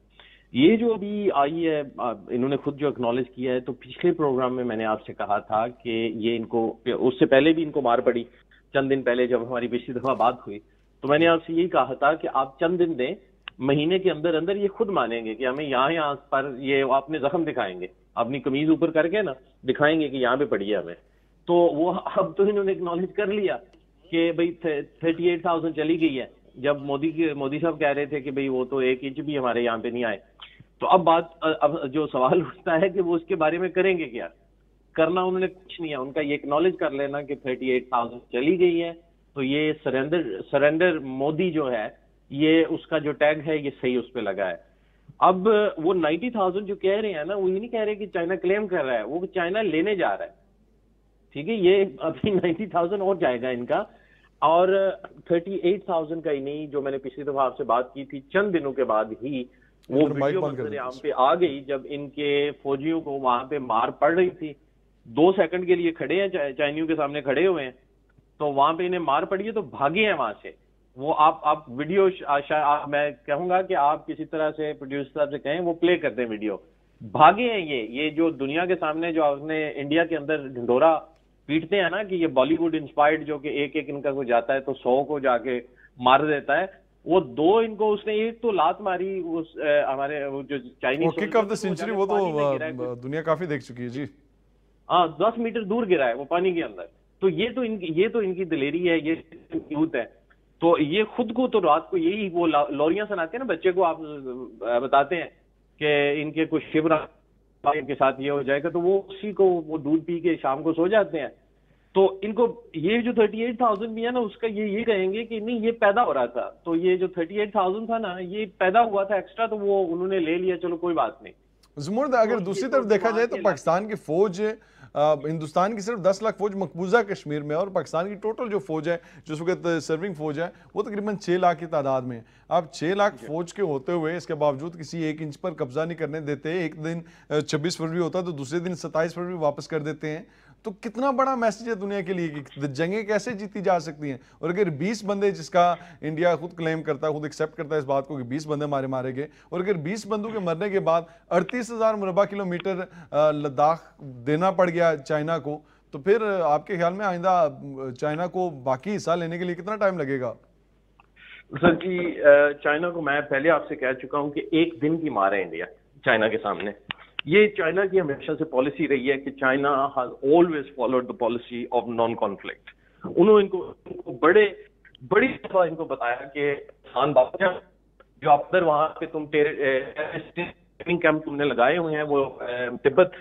یہ جو ابھی آئی ہے، انہوں نے خود جو اکنالج کیا ہے، تو پچھلے پروگرام میں میں نے آپ سے کہا تھا کہ یہ ان کو، اس سے پہلے بھی ان کو مار پڑی، چند دن پہلے جب ہماری پچھلی دفعہ بات ہوئی تو میں نے آپ سے یہی کہا تھا کہ آپ چند دن دیں، مہینے کے اندر اندر یہ خود مانیں گے کہ ہمیں یہاں پر یہ اپنے زخم دکھائیں گے، اپنی قمیض اوپر کر کے نا دکھائیں گے کہ یہاں پہ پڑی ہے ہمیں۔ تو وہ اب تو انہوں نے اکنالج کر لیا کہ بھئی 38,000 چلی گئی ہے، جب مودی صاحب کہہ رہے تھے کہ بھئی وہ تو 1 انچ بھی ہمارے یہاں پہ نہیں آئے۔ تو اب جو سوال اٹھتا ہے کہ وہ اس کے بارے میں کریں گے کیا؟ کرنا انہوں نے کچھ نہیں ہے، ان کا یہ اکنالج کر لینا کہ 38,000 چلی گئی ہے، تو یہ سرنڈر مودی جو ہے، یہ اس کا جو ٹیگ ہے یہ صحیح اس پہ لگا ہے۔ اب وہ 90,000 جو کہہ رہے ہیں نا، وہ یہ نہیں کہہ رہے کہ چائنا کلیم کر رہا ہے، وہ چائنا لینے جا رہا ہے، ٹھیک ہے۔ یہ ابھی 90,000 اور جائے گا ان کا، اور 38,000 کا ہی نہیں، جو میں نے پچھلی دفعہ آپ سے بات کی تھی، چند دنوں کے بعد ہی وہ ویڈیو منظر عام پہ آ گئی جب ان کے فوجیوں کو وہاں پہ مار پڑ رہی تھی، 2 سیکنڈ کے لیے کھڑے ہیں، چائنیوں کے سامنے کھڑے ہوئے ہیں، تو وہاں پہ انہیں مار پڑی ہے تو بھاگے ہیں وہاں سے۔ وہ آپ ویڈیو میں کہوں گا کہ آپ کسی طرح سے پروڈیوسر صاحب سے کہیں وہ پلے کر دیں ویڈیو، بھاگے ہیں یہ جو دنیا کے سامنے جو آپ نے انڈیا کے اندر ڈھنڈورا پیٹتے ہیں نا کہ یہ بالی ووڈ انسپائرڈ، جو کہ ایک ان کا کوئی جاتا ہے تو 100 کو جا کے مار دیتا ہے، وہ 2 ان کو اس نے ایک تو لات ماری، ہمارے جو Chinese kick of the century, وہ تو دنیا کافی دیکھ چکی ہے جی، ہاں 10 میٹر دور گرا ہے وہ پانی کے اندر۔ تو یہ تو ان کی دلیری ہے، یہ یوتھ ہے۔ تو یہ خود کو تو رات کو یہی وہ لوریاں سناتے ہیں نا بچے کو، آپ بتاتے ہیں کہ ان کے کچھ شبر ان کے ساتھ یہ ہو جائے گا، تو وہ اسی کو وہ دودھ پی کے شام کو سو جاتے ہیں۔ تو ان کو یہ جو 38,000 بھی ہے نا، اس کا یہ کہیں گے کہ نہیں یہ پیدا ہو رہا تھا، تو یہ جو 38,000 تھا نا یہ پیدا ہوا تھا ایکسٹرا، تو وہ انہوں نے لے لیا، چلو کوئی بات نہیں۔ زمرد اگر دوسری طرف دیکھا جائے تو پاکستان کی فوج، ہندوستان کی صرف 10 لاکھ فوج مقبوضہ کشمیر میں، اور پاکستان کی ٹوٹل جو فوج ہے، جو اس وقت سرونگ فوج ہے، وہ تقریباً 6 لاکھ کی تعداد میں ہے۔ اب 6 لاکھ فوج کے ہوتے ہوئے اس کے باوجود کسی 1 انچ پر قبضہ نہیں کرنے دیتے، ایک دن 26 فروری ہوتا ہے تو دوسرے دن 27 فروری واپس کر دیتے ہیں، تو کتنا بڑا میسج ہے دنیا کے لیے کہ جنگیں کیسے جیتی جا سکتی ہیں۔ اور اگر 20 بندے، جس کا انڈیا خود کلیم کرتا ہے، خود ایکسیپٹ کرتا ہے اس بات کو کہ 20 بندے مارے گئے، اور اگر 20 بندوں کے مرنے کے بعد 38,000 مربع کلومیٹر لداخ دینا پڑ گیا چائنا کو، تو پھر آپ کے خیال میں آئندہ چائنا کو باقی حصہ لینے کے لیے کتنا ٹائم لگے گا؟ سر جی، چائنا کو میں پہلے آپ سے کہہ چکا ہوں کہ 1 دن کی مار ہے انڈیا چائنا کے سامنے۔ یہ چائنا کی ہمیشہ سے پالیسی رہی ہے کہ China has always followed the policy of non conflict. انہوں ان کو بڑی دفعہ ان کو بتایا کہ خان بادشاہ جو اندر وہاں پہ تم ٹریننگ کیمپ تم نے لگائے ہوئے ہیں، وہ تبت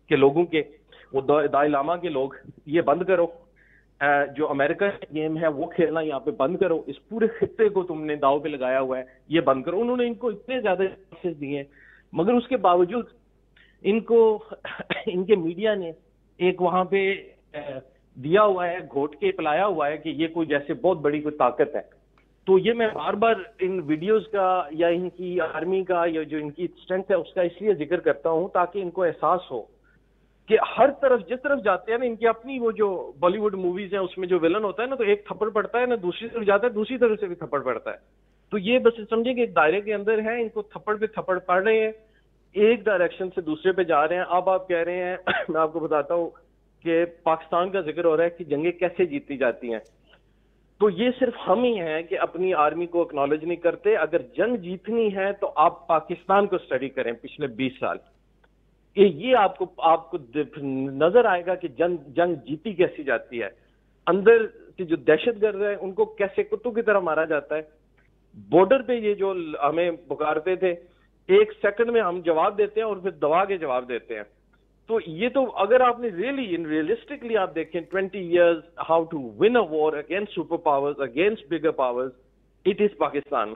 کے لوگوں کے، وہ دلائی لاما کے لوگ، یہ بند کرو، جو امریکہ گیم ہے وہ کھیلنا یہاں پہ بند کرو، اس پورے خطے کو تم نے داؤ پہ لگایا ہوا ہے، یہ بند کرو۔ انہوں نے ان کو اتنے زیادہ میسج دیے ہیں، مگر اس کے باوجود ان کو ان کے میڈیا نے ایک وہاں پہ دیا ہوا ہے، گھوٹ کے پلایا ہوا ہے کہ یہ کوئی جیسے بہت بڑی کوئی طاقت ہے۔ تو یہ میں بار بار ان ویڈیوز کا یا ان کی آرمی کا یا جو ان کی اسٹرینتھ ہے اس کا اس لیے ذکر کرتا ہوں تاکہ ان کو احساس ہو کہ ہر طرف جس طرف جاتے ہیں نا، ان کی اپنی وہ جو بالی ووڈ موویز ہیں اس میں جو ولن ہوتا ہے نا، تو ایک تھپڑ پڑتا ہے نا، دوسری طرف جاتا ہے دوسری طرف سے بھی تھپڑ پڑتا ہے. تو یہ بس سمجھیں کہ ایک دائرے کے اندر ہے، ان کو تھپڑ پہ تھپڑ پڑ رہے ہیں، ایک ڈائریکشن سے دوسرے پہ جا رہے ہیں. اب آپ کہہ رہے ہیں میں آپ کو بتاتا ہوں کہ پاکستان کا ذکر ہو رہا ہے کہ جنگیں کیسے جیتی جاتی ہیں. تو یہ صرف ہم ہی ہیں کہ اپنی آرمی کو اکنالج نہیں کرتے. اگر جنگ جیتنی ہے تو آپ پاکستان کو اسٹڈی کریں پچھلے 20 سال. یہ آپ کو نظر آئے گا کہ جنگ جیتی کیسی جاتی ہے. اندر سے جو دہشت گرد ہیں ان کو کیسے کتوں کی طرح مارا جاتا ہے. بارڈر پہ یہ جو ہمیں پکارتے تھے، 1 سیکنڈ میں ہم جواب دیتے ہیں اور پھر دبا کے جواب دیتے ہیں. تو یہ تو اگر آپ نے ریئلسٹکلی آپ دیکھیں 20 years how to won a war against super powers, against bigger powers, it is Pakistan.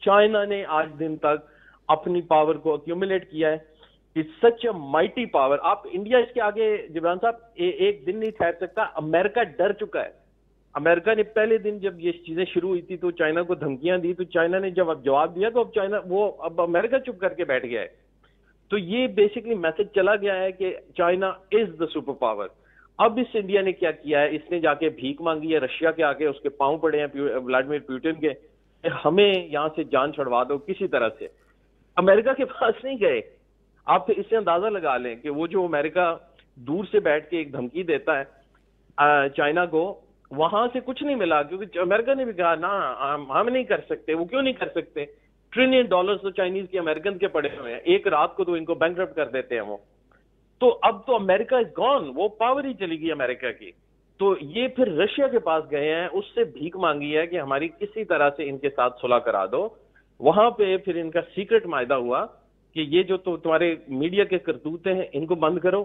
China نے آج دن تک اپنی پاور کو ایکومولیٹ کیا ہے. It's such a mighty power. آپ انڈیا اس کے آگے جبران صاحب ایک دن نہیں ٹھہر سکتا. امریکہ ڈر چکا ہے. امریکہ نے پہلے دن جب یہ چیزیں شروع ہوئی تھی تو چائنا کو دھمکیاں دی، تو چائنا نے جب اب جواب دیا تو اب امریکہ چپ کر کے بیٹھ گیا ہے. تو یہ بیسکلی میسج چلا گیا ہے کہ China is the super power. اب اس انڈیا نے کیا کیا ہے، اس نے جا کے بھیک مانگی ہے رشیا کے آگے، اس کے پاؤں پڑے ہیں ولادیمیر پوٹن کے، ہمیں یہاں سے جان چھڑوا دو کسی طرح سے. امریکہ کے پاس نہیں گئے. آپ اس سے اندازہ لگا لیں کہ وہ جو امریکہ دور سے بیٹھ کے ایک دھمکی دیتا ہے چائنا کو، وہاں سے کچھ نہیں ملا، کیونکہ امریکہ نے بھی کہا نا ہم نہیں کر سکتے. وہ کیوں نہیں کر سکتے؟ $1 ٹریلین تو چائنیز کے امریکن کے پڑے ہوئے ہیں، ایک رات کو تو ان کو بینکرپٹ کر دیتے ہیں وہ. تو اب تو امریکہ از گون، وہ پاور ہی چلی گئی امریکہ کی. تو یہ پھر رشیا کے پاس گئے ہیں، اس سے بھیک مانگی ہے کہ ہماری کسی طرح سے ان کے ساتھ صلح کرا دو. وہاں پہ پھر ان کا سیکرٹ معاہدہ ہوا کہ یہ جو تمہارے میڈیا کے کرتوتے ہیں ان کو بند کرو.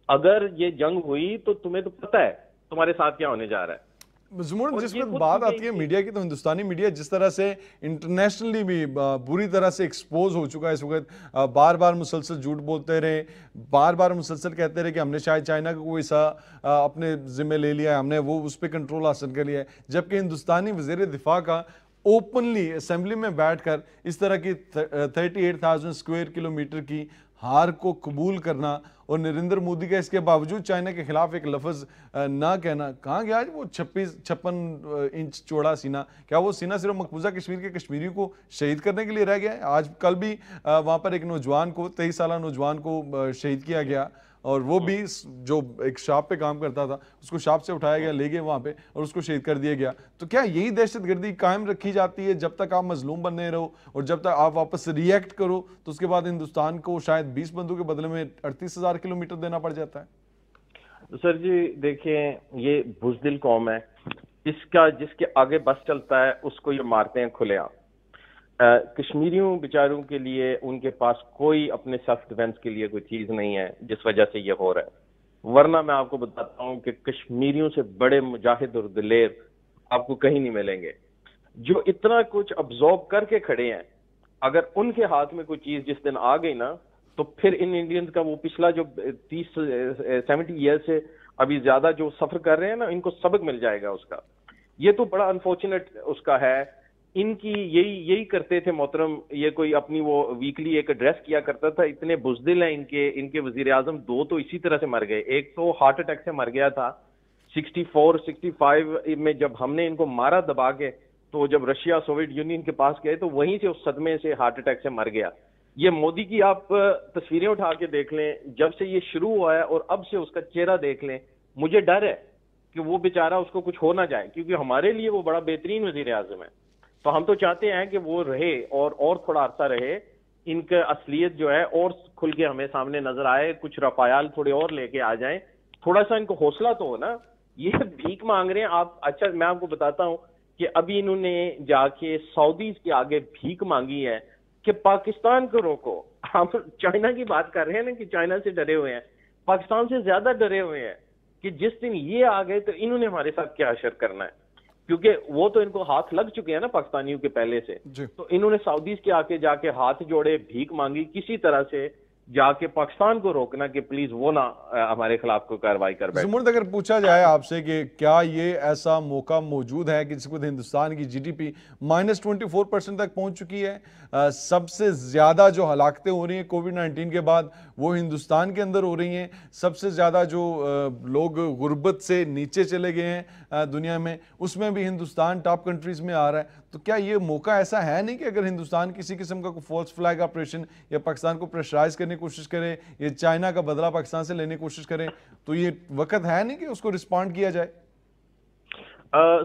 اگر یہ جنگ ہوئی تو تمہیں تو پتہ ہے تمہارے ساتھ کیا ہونے جا رہا ہے. زمور جس میں بات آتی ہے میڈیا کی، تو ہندوستانی میڈیا جس طرح سے انٹرنیشنلی بھی بری طرح سے ایکسپوز ہو چکا ہے اس وقت، بار بار مسلسل جھوٹ بولتے رہے، بار بار مسلسل کہتے رہے کہ ہم نے شاید چائنا کا کوئی حصہ اپنے ذمہ لے لیا ہے، ہم نے وہ اس پہ کنٹرول حاصل کر لیا ہے. جبکہ ہندوستانی وزیر دفاع کا اوپنلی اسمبلی میں بیٹھ کر اس طرح کی 38,000 اسکوائر کلومیٹر کی ہار کو قبول کرنا، اور نریندر مودی کا اس کے باوجود چائنا کے خلاف ایک لفظ نہ کہنا. کہاں گیا وہ 56 انچ چوڑا سینہ؟ کیا وہ سینہ صرف مقبوضہ کشمیر کے کشمیریوں کو شہید کرنے کے لیے رہ گیا ہے؟ آج کل بھی وہاں پر ایک نوجوان کو 23 سالہ نوجوان کو شہید کیا گیا، اور وہ بھی جو ایک شاپ پہ کام کرتا تھا اس کو شاپ سے اٹھایا گیا، لے گئے وہاں پہ اور اس کو شہید کر دیا گیا. تو کیا یہی دہشت گردی قائم رکھی جاتی ہے جب تک آپ مظلوم بننے رہو، اور جب تک آپ واپس ری ایکٹ کرو تو اس کے بعد ہندوستان کو شاید 20 بندوں کے بدلے میں 38,000 کلومیٹر دینا پڑ جاتا ہے؟ سر جی دیکھیں، یہ بزدل قوم ہے، جس کے آگے بس چلتا ہے اس کو یہ مارتے ہیں کھلے عام. کشمیریوں بیچاروں کے لیے ان کے پاس کوئی اپنے سیلف ڈیفنس کے لیے کوئی چیز نہیں ہے جس وجہ سے یہ ہو رہا ہے. ورنہ میں آپ کو بتاتا ہوں کہ کشمیریوں سے بڑے مجاہد اور دلیر آپ کو کہیں نہیں ملیں گے، جو اتنا کچھ ابزارب کر کے کھڑے ہیں. اگر ان کے ہاتھ میں کوئی چیز جس دن آ گئی نا، تو پھر ان انڈینز کا وہ پچھلا جو 70 ایئر سے ابھی زیادہ جو سفر کر رہے ہیں نا، ان کو سبق مل جائے گا اس کا. یہ تو بڑا انفارچونیٹ اس کا ہے. ان کی یہی کرتے تھے محترم. یہ کوئی اپنی وہ ویکلی ایک ایڈریس کیا کرتا تھا. اتنے بزدل ہیں ان کے وزیر اعظم، 2 تو اسی طرح سے مر گئے. ایک تو ہارٹ اٹیک سے مر گیا تھا 64-65 میں، جب ہم نے ان کو مارا دبا کے، تو جب رشیا سوویت یونین کے پاس گئے تو وہیں سے اس صدمے سے ہارٹ اٹیک سے مر گیا. یہ مودی کی آپ تصویریں اٹھا کے دیکھ لیں، جب سے یہ شروع ہوا ہے اور اب سے اس کا چہرہ دیکھ لیں. مجھے ڈر ہے کہ وہ بیچارہ اس کو کچھ ہو نہ جائے، کیونکہ ہمارے لیے وہ بڑا بہترین وزیر اعظم ہے. تو ہم تو چاہتے ہیں کہ وہ رہے اور تھوڑا عرصہ رہے، ان کا اصلیت جو ہے اور کھل کے ہمیں سامنے نظر آئے، کچھ رفایال تھوڑے اور لے کے آ جائیں. تھوڑا سا ان کو حوصلہ تو ہو نا. یہ بھیک مانگ رہے ہیں آپ. اچھا میں آپ کو بتاتا ہوں کہ ابھی انہوں نے جا کے سعودیز کے آگے بھیک مانگی ہے کہ پاکستان کو روکو. ہم چائنا کی بات کر رہے ہیں نا کہ چائنا سے ڈرے ہوئے ہیں، پاکستان سے زیادہ ڈرے ہوئے ہیں کہ جس دن یہ آ گئے تو انہوں نے ہمارے ساتھ کیا اشر کرنا ہے. کیونکہ وہ تو ان کو ہاتھ لگ چکے ہیں نا پاکستانیوں کے پہلے سے. تو انہوں نے سعودیز کے آگے جا کے ہاتھ جوڑے، بھیک مانگی کسی طرح سے جا کے پاکستان کو روکنا کہ پلیز وہ نہ ہمارے خلاف کوئی کارروائی کر بیٹھے. زمرد اگر پوچھا جائے آپ سے کہ کیا یہ ایسا موقع موجود ہے کہ جس کو ہندوستان کی GDP -24% تک پہنچ چکی ہے, سب سے زیادہ جو ہلاکتیں ہو رہی ہیں کووڈ-19 کے بعد وہ ہندوستان کے اندر ہو رہی ہیں, سب سے زیادہ جو لوگ غربت سے نیچے چلے گئے ہیں دنیا میں, اس میں بھی ہندوستان ٹاپ کنٹریز میں آ رہا ہے, تو کیا یہ موقع ایسا ہے نہیں کہ اگر ہندوستان کسی قسم کا کوئی فالس فلیگ آپریشن یا پاکستان کو پریشرائز کرنے کی کوشش کرے یا چائنا کا بدلہ پاکستان سے لینے کی کوشش کرے تو یہ وقت ہے نہیں کہ اس کو رسپونڈ کیا جائے؟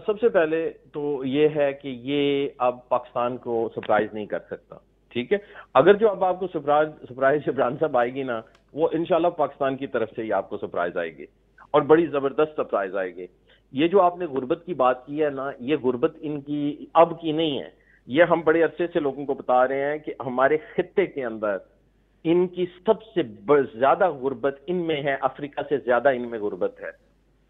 سب سے پہلے تو یہ ہے کہ یہ اب پاکستان کو سرپرائز نہیں کر سکتا, ٹھیک ہے. اگر جو اب آپ کو سرپرائز عمران صاحب آئے گی نا, وہ انشاءاللہ پاکستان کی طرف سے ہی آپ کو سرپرائز آئے گی, اور بڑی زبردست سرپرائز آئے گی. یہ جو آپ نے غربت کی بات کی ہے نا, یہ غربت ان کی اب کی نہیں ہے, یہ ہم بڑے عرصے سے لوگوں کو بتا رہے ہیں کہ ہمارے خطے کے اندر ان کی سب سے زیادہ غربت ان میں ہے, افریقہ سے زیادہ ان میں غربت ہے.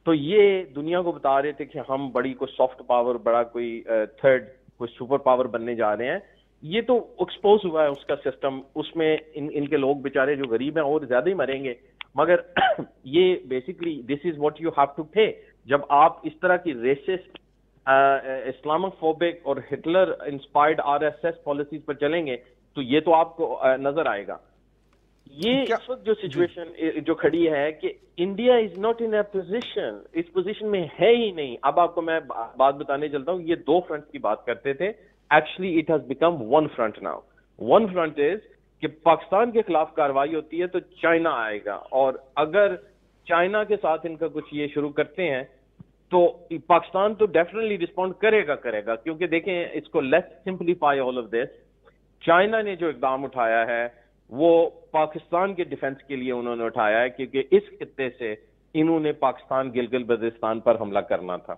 تو یہ دنیا کو بتا رہے تھے کہ ہم بڑی کوئی سافٹ پاور, بڑا کوئی تھرڈ کوئی سپر پاور بننے جا رہے ہیں. یہ تو ایکسپوز ہوا ہے اس کا سسٹم, اس میں ان کے لوگ بیچارے جو غریب ہیں اور زیادہ ہی مریں گے. مگر یہ basically this is what you have to pay. جب آپ اس طرح کی ریسسٹ, اسلامک فوبک اور ہٹلر انسپائرڈ RSS پالیسیز پر چلیں گے تو یہ تو آپ کو نظر آئے گا. یہ اس وقت جو سچویشن جو کھڑی ہے کہ India is not in a position, اس پوزیشن میں ہے ہی نہیں. اب آپ کو میں بات بتانے چلتا ہوں, یہ دو فرنٹ کی بات کرتے تھے, actually it has become one front now. One front is کہ پاکستان کے خلاف کارروائی ہوتی ہے تو چائنا آئے گا, اور اگر چائنا کے ساتھ ان کا کچھ یہ شروع کرتے ہیں تو پاکستان تو ڈیفینیٹلی رسپونڈ کرے گا, کیونکہ دیکھیں اس کو let's simplify all of this. China نے جو اقدام اٹھایا ہے وہ پاکستان کے ڈیفنس کے لیے انہوں نے اٹھایا ہے, کیونکہ اس خطے سے انہوں نے پاکستان گلگت بلتستان پر حملہ کرنا تھا,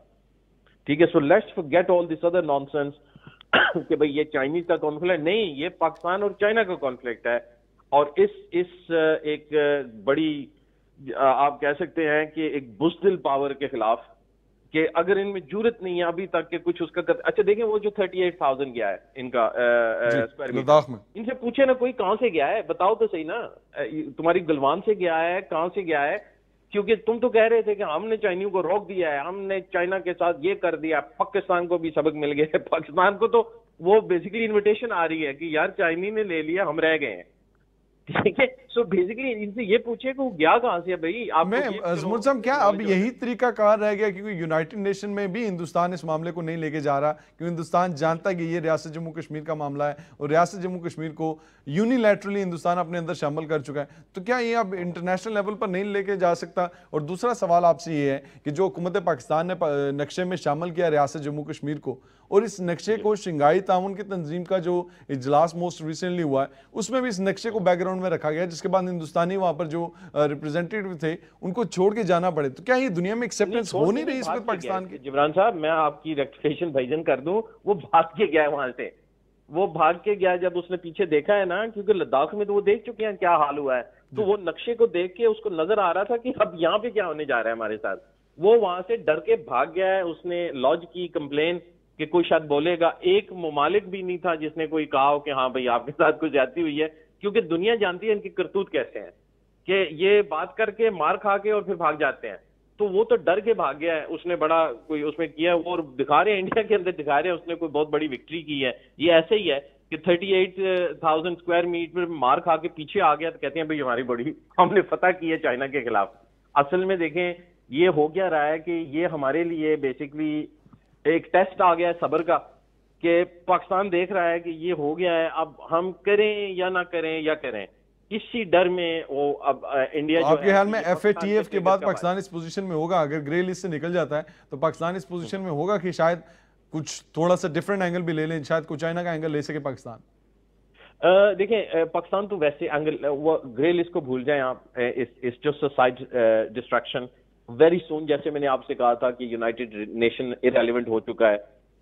ٹھیک ہے. So let's forget all this other non sense کہ بھئی یہ چائنیز کا کانفلکٹ نہیں, یہ پاکستان اور چائنا کا کانفلکٹ ہے. اور اس ایک بڑی آپ کہہ سکتے ہیں کہ ایک بزدل پاور کے خلاف, کہ اگر ان میں جرت نہیں ہے ابھی تک کہ کچھ اس کا اچھا دیکھیں وہ جو 38,000 گیا ہے ان کا اسکوائر میٹر, ان سے پوچھے نا کوئی کہاں سے گیا ہے, بتاؤ تو صحیح نا, تمہاری گلوان سے گیا ہے, کہاں سے گیا ہے؟ کیونکہ تم تو کہہ رہے تھے کہ ہم نے چائنیوں کو روک دیا ہے, ہم نے چائنا کے ساتھ یہ کر دیا. پاکستان کو بھی سبق مل گیا ہے. پاکستان کو تو وہ بیسیکلی انویٹیشن آ رہی ہے کہ یار چائنی نے لے لیا, ہم رہ گئے ہیں, ٹھیک ہے. سو بیسیکلی ان سے یہ پوچھے کہ وہ گیا کہاں سے بھائی. میں زمرد صاحب کیا اب یہی طریقہ کار رہ گیا, کیونکہ یونائٹڈ نیشن میں بھی ہندوستان اس معاملے کو نہیں لے کے جا رہا, کیونکہ ہندوستان جانتا ہے کہ یہ ریاست جموں کشمیر کا معاملہ ہے اور ریاست جموں کشمیر کو یونیلیٹرلی ہندوستان اپنے اندر شامل کر چکا ہے. تو کیا یہ اب انٹرنیشنل لیول پر نہیں لے کے جا سکتا؟ اور دوسرا سوال آپ سے یہ ہے کہ جو حکومت پاکستان نے نقشے میں شامل کیا ریاست جموں کشمیر کو, اور اس نقشے کو شنگھائی تعاون کی تنظیم کا جو اجلاس موسٹ ریسنٹلی ہوا ہے اس میں بھی اس نقشے کو بیک گراؤنڈ میں رکھا گیا, جس کے بعد ہندوستانی وہاں پر جو ریپرزینٹیٹیو تھے ان کو چھوڑ کے جانا پڑے. تو کیا یہ دنیا میں ایکسیپٹنس ہو نہیں رہی اس پر پاکستان کی؟ جبران صاحب میں آپ کی ریکٹیفیکیشن بھائیجن کر دوں, وہ بھاگ کے گیا ہے وہاں سے, وہ بھاگ کے گیا جب اس نے پیچھے دیکھا ہے نا, کیونکہ لداخ میں تو وہ دیکھ چکے ہیں کیا حال ہوا ہے, تو وہ نقشے کو دیکھ کے اس کو نظر آ رہا تھا کہ اب یہاں پہ کیا ہونے جا رہا ہے ہمارے ساتھ. وہ وہاں سے ڈر کے بھاگ گیا ہے, اس نے لodge کی کمپلین کہ کوئی شاید بولے گا. ایک ممالک بھی نہیں تھا جس نے کوئی کہا ہو کہ ہاں بھئی آپ کے ساتھ کوئی زیادتی ہوئی ہے, کیونکہ دنیا جانتی ہے ان کی کرتوت کیسے ہیں کہ یہ بات کر کے مار کھا کے اور پھر بھاگ جاتے ہیں. تو وہ تو ڈر کے بھاگ گیا ہے, اس نے بڑا کوئی اس میں کیا, اور دکھا رہے ہیں انڈیا کے اندر دکھا رہے ہیں اس نے کوئی بہت بڑی وکٹری کی ہے. یہ ایسے ہی ہے کہ 38,000 اسکوائر میٹر مار کھا کے پیچھے آ گیا تو کہتے ہیں بھئی ہماری بڑی ہم نے فتح کی ہے چائنا کے خلاف. اصل میں دیکھیں یہ ہو گیا رہا ہے کہ یہ ہمارے لیے بیسیکلی ایک ٹیسٹ آ گیا ہے صبر کا, کہ پاکستان دیکھ رہا ہے کہ یہ ہو گیا ہے, اب ہم کریں یا نہ کریں یا کریں. اسی ڈر میں وہ اب انڈیا آپ کے خیال میں FATF کے بعد پاکستان اس پوزیشن میں ہوگا, اگر گرے لسٹ سے نکل جاتا ہے تو پاکستان اس پوزیشن میں ہوگا کہ شاید کچھ تھوڑا سا ڈیفرنٹ اینگل بھی لے لیں, شاید کوئی چائنا کا اینگل لے سکے پاکستان؟ دیکھیں پاکستان تو ویسے اینگل, وہ گرے لسٹ کو بھول جائیں آپ, is just side distraction. Very soon, جیسے میں نے آپ سے کہا تھا کہ یونائٹڈ نیشن ارریلیونٹ ہو چکا ہے.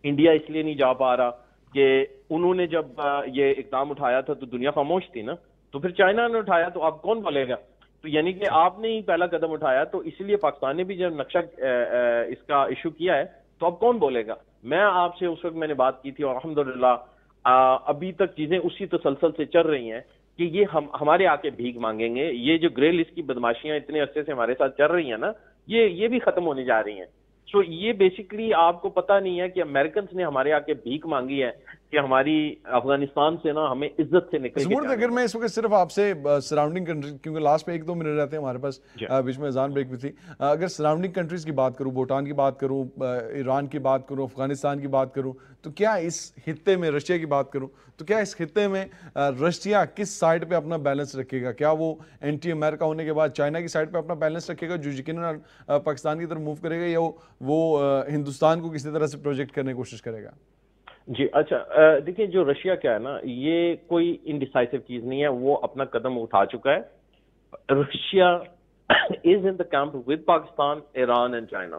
انڈیا اس لیے نہیں جا پا رہا کہ انہوں نے جب یہ اقدام اٹھایا تھا تو دنیا خاموش تھی نا, تو پھر چائنا نے اٹھایا تو اب کون بولے گا؟ تو یعنی کہ آپ نے ہی پہلا قدم اٹھایا, تو اس لیے پاکستان نے بھی جب نقشہ اس کا ایشو کیا ہے تو اب کون بولے گا؟ میں آپ سے اس وقت میں نے بات کی تھی اور الحمدللہ ابھی تک چیزیں اسی تسلسل سے چل رہی ہیں کہ یہ ہمارے آ کے بھیک مانگیں گے. یہ جو گرے لسٹ کی بدماشیاں اتنے عرصے سے ہمارے ساتھ چل رہی ہیں نا, یہ بھی ختم ہونے جا رہی ہیں. سو یہ بیسیکلی آپ کو پتہ نہیں ہے کہ امریکنز نے ہمارے آ کے بھیک مانگی ہے کہ ہماری افغانستان سے نا ہمیں عزت سے نکل کے جانا. اگر میں اس وقت صرف آپ سے سراؤنڈنگ کنٹری, کیونکہ لاسٹ پہ 1-2 منٹ رہتے ہیں ہمارے پاس, بیچ میں اذان بریک بھی تھی, اگر سراؤنڈنگ کنٹریز کی بات کروں, بھوٹان کی بات کروں, ایران کی بات کروں, افغانستان کی بات کروں, تو کیا اس خطے میں رشیا کی بات کروں تو کیا اس خطے میں رشیا کس سائڈ پہ اپنا بیلنس رکھے گا؟ کیا وہ اینٹی امریکہ ہونے کے بعد چائنا کی سائڈ پہ اپنا بیلنس رکھے گا جو یقیناً پاکستان کی طرف موو کرے گا, یا وہ ہندوستان کو کسی طرح سے پروجیکٹ کرنے کی کوشش کرے گا؟ جی اچھا, دیکھیں جو رشیا کیا ہے نا, یہ کوئی انڈیسائسو چیز نہیں ہے, وہ اپنا قدم اٹھا چکا ہے. Russia is in the camp with Pakistan, Iran and China.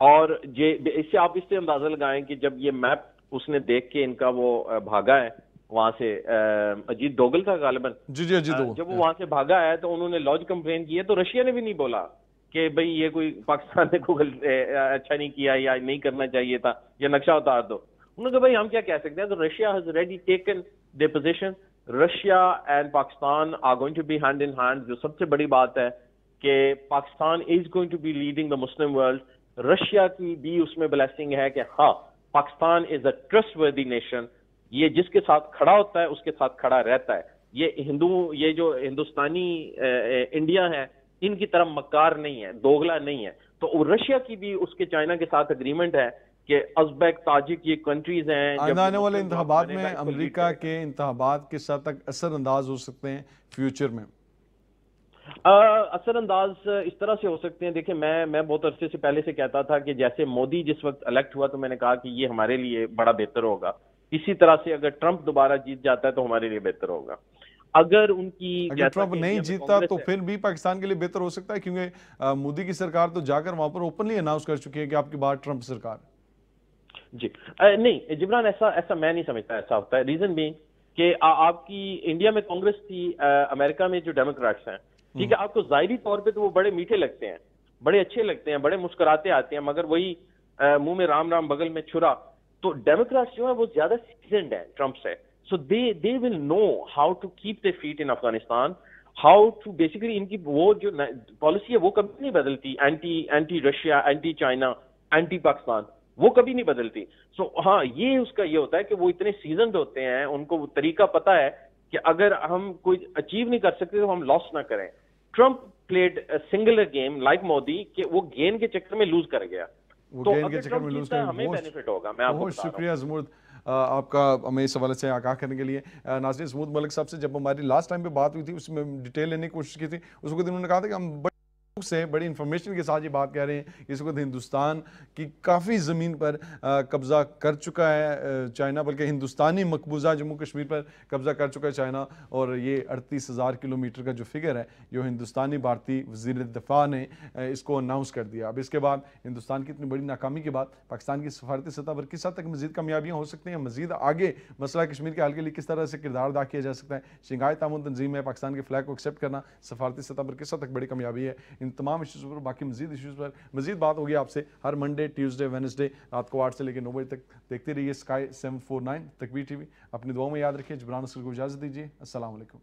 اور اس سے آپ اس سے اندازہ لگائیں کہ جب یہ میپ اس نے دیکھ کے ان کا وہ بھاگا ہے وہاں سے, اجیت ڈوگل تھا غالباً, جب وہ وہاں سے بھاگا ہے تو انہوں نے لاج کمپلین کی ہے, تو رشیا نے بھی نہیں بولا کہ بھئی یہ کوئی پاکستان نے اچھا نہیں کیا یا نہیں کرنا چاہیے تھا, یا نقشہ اتار دو. انہوں نے کہا بھائی ہم کیا کہہ سکتے ہیں. تو Russia has already taken the position. Russia and Pakistan are going to be hand in hand. جو سب سے بڑی بات ہے کہ Pakistan is going to be leading the Muslim world. Russia کی بھی اس میں بلیسنگ ہے کہ ہاں, Pakistan is a trustworthy nation. یہ جس کے ساتھ کھڑا ہوتا ہے اس کے ساتھ کھڑا رہتا ہے. یہ جو ہندوستانی انڈیا ہے, ان کی طرف مکار نہیں ہے, دوغلا نہیں ہے. تو رشیا کی بھی اس کے چائنا کے ساتھ اگریمنٹ ہے کہ ازبیک, تاجک یہ کنٹریز ہیں. آنے والے انتخابات میں امریکہ کے انتخابات کس حد تک اثر انداز ہو سکتے ہیں فیوچر میں؟ اثر انداز اس طرح سے ہو سکتے ہیں. دیکھیں میں بہت عرصے سے پہلے سے کہتا تھا کہ جیسے مودی جس وقت الیکٹ ہوا تو میں نے کہا کہ یہ ہمارے لیے بڑا بہتر ہوگا, اسی طرح سے اگر ٹرمپ دوبارہ جیت جاتا ہے تو ہمارے لیے بہتر ہوگا. اگر ٹرمپ نہیں جیتتا تو پھر بھی پاکستان کے لیے بہتر ہو سکتا ہے, کیونکہ مودی کی سرکار تو جا کر وہاں پر اوپنلی اناؤنس کر چکی ہے کہ آپ کی بات ٹرمپ سرکار. جی نہیں جبران, ایسا میں نہیں سمجھتا ایسا ہوتا ہے. ریزن بینگ کہ آپ کی انڈیا میں کانگریس تھی, امریکہ میں جو ڈیموکریٹس ہیں, ٹھیک ہے, آپ کو ظاہری طور پہ تو وہ بڑے میٹھے لگتے ہیں, بڑے اچھے لگتے ہیں, بڑے مسکراتے آتے ہیں, مگر وہی منہ میں رام رام بغل میں چھرا. تو ڈیموکریٹس جو ہیں وہ زیادہ سیزنڈ ہیں ٹرمپ سے. So they will know how to keep their feet in Afghanistan, how to basically ان کی وہ جو پالیسی ہے وہ کبھی نہیں بدلتی, anti Russia, anti China, anti Pakistan, وہ کبھی نہیں بدلتی. سو ہاں, یہ اس کا یہ ہوتا ہے کہ وہ اتنے سیزنڈ ہوتے ہیں, ان کو وہ طریقہ پتا ہے کہ اگر ہم کوئی اچیو نہیں کر سکتے تو ہم لاس نہ کریں. Trump played singular game like Modi کہ وہ گین کے چکر میں لوز کر گیا, تو اگر ٹرمپ جیتا ہے ہمیں بینیفٹ ہوگا. میں آپ کو بتا رہا ہوں. شکریہ زمرد آپ کا ہمیں اس حوالے سے آگاہ کرنے کے لیے. ناظرین, زمرد ملک صاحب سے جب ہماری لاسٹ ٹائم پہ بات ہوئی تھی اس میں ڈیٹیل لینے کی کوشش کی تھی, اس وقت انہوں نے کہا تھا کہ ہم سے بڑی انفارمیشن کے ساتھ یہ بات کہہ رہے ہیں کہ اس وقت ہندوستان کی کافی زمین پر قبضہ کر چکا ہے چائنا, بلکہ ہندوستانی مقبوضہ جموں کشمیر پر قبضہ کر چکا ہے چائنا. اور یہ 38,000 کلومیٹر کا جو فگر ہے جو ہندوستانی بھارتی وزیر دفاع نے اس کو اناؤنس کر دیا. اب اس کے بعد ہندوستان کی اتنی بڑی ناکامی کے بعد پاکستان کی سفارتی سطح پر کس حد تک مزید کامیابیاں ہو سکتی ہیں, مزید آگے مسئلہ کشمیر کے حل کے لیے کس طرح سے کردار ادا کیا جا سکتا ہے, شنگھائی تعاون تنظیم میں پاکستان کے فلیگ کو ایکسیپٹ کرنا سفارتی سطح پر کس حد تک بڑی کامیابی ہے, ان تمام ایشوز پر, باقی مزید ایشوز پر مزید بات ہوگی آپ سے ہر منڈے, ٹیوزڈے, وینسڈے رات کو 8 سے لے کے 9 بجے تک. دیکھتے رہیے اسکائی 749 تکبیر ٹی وی. اپنی دعاؤں میں یاد رکھیں. جبران اصغر کو اجازت دیجیے. السلام علیکم.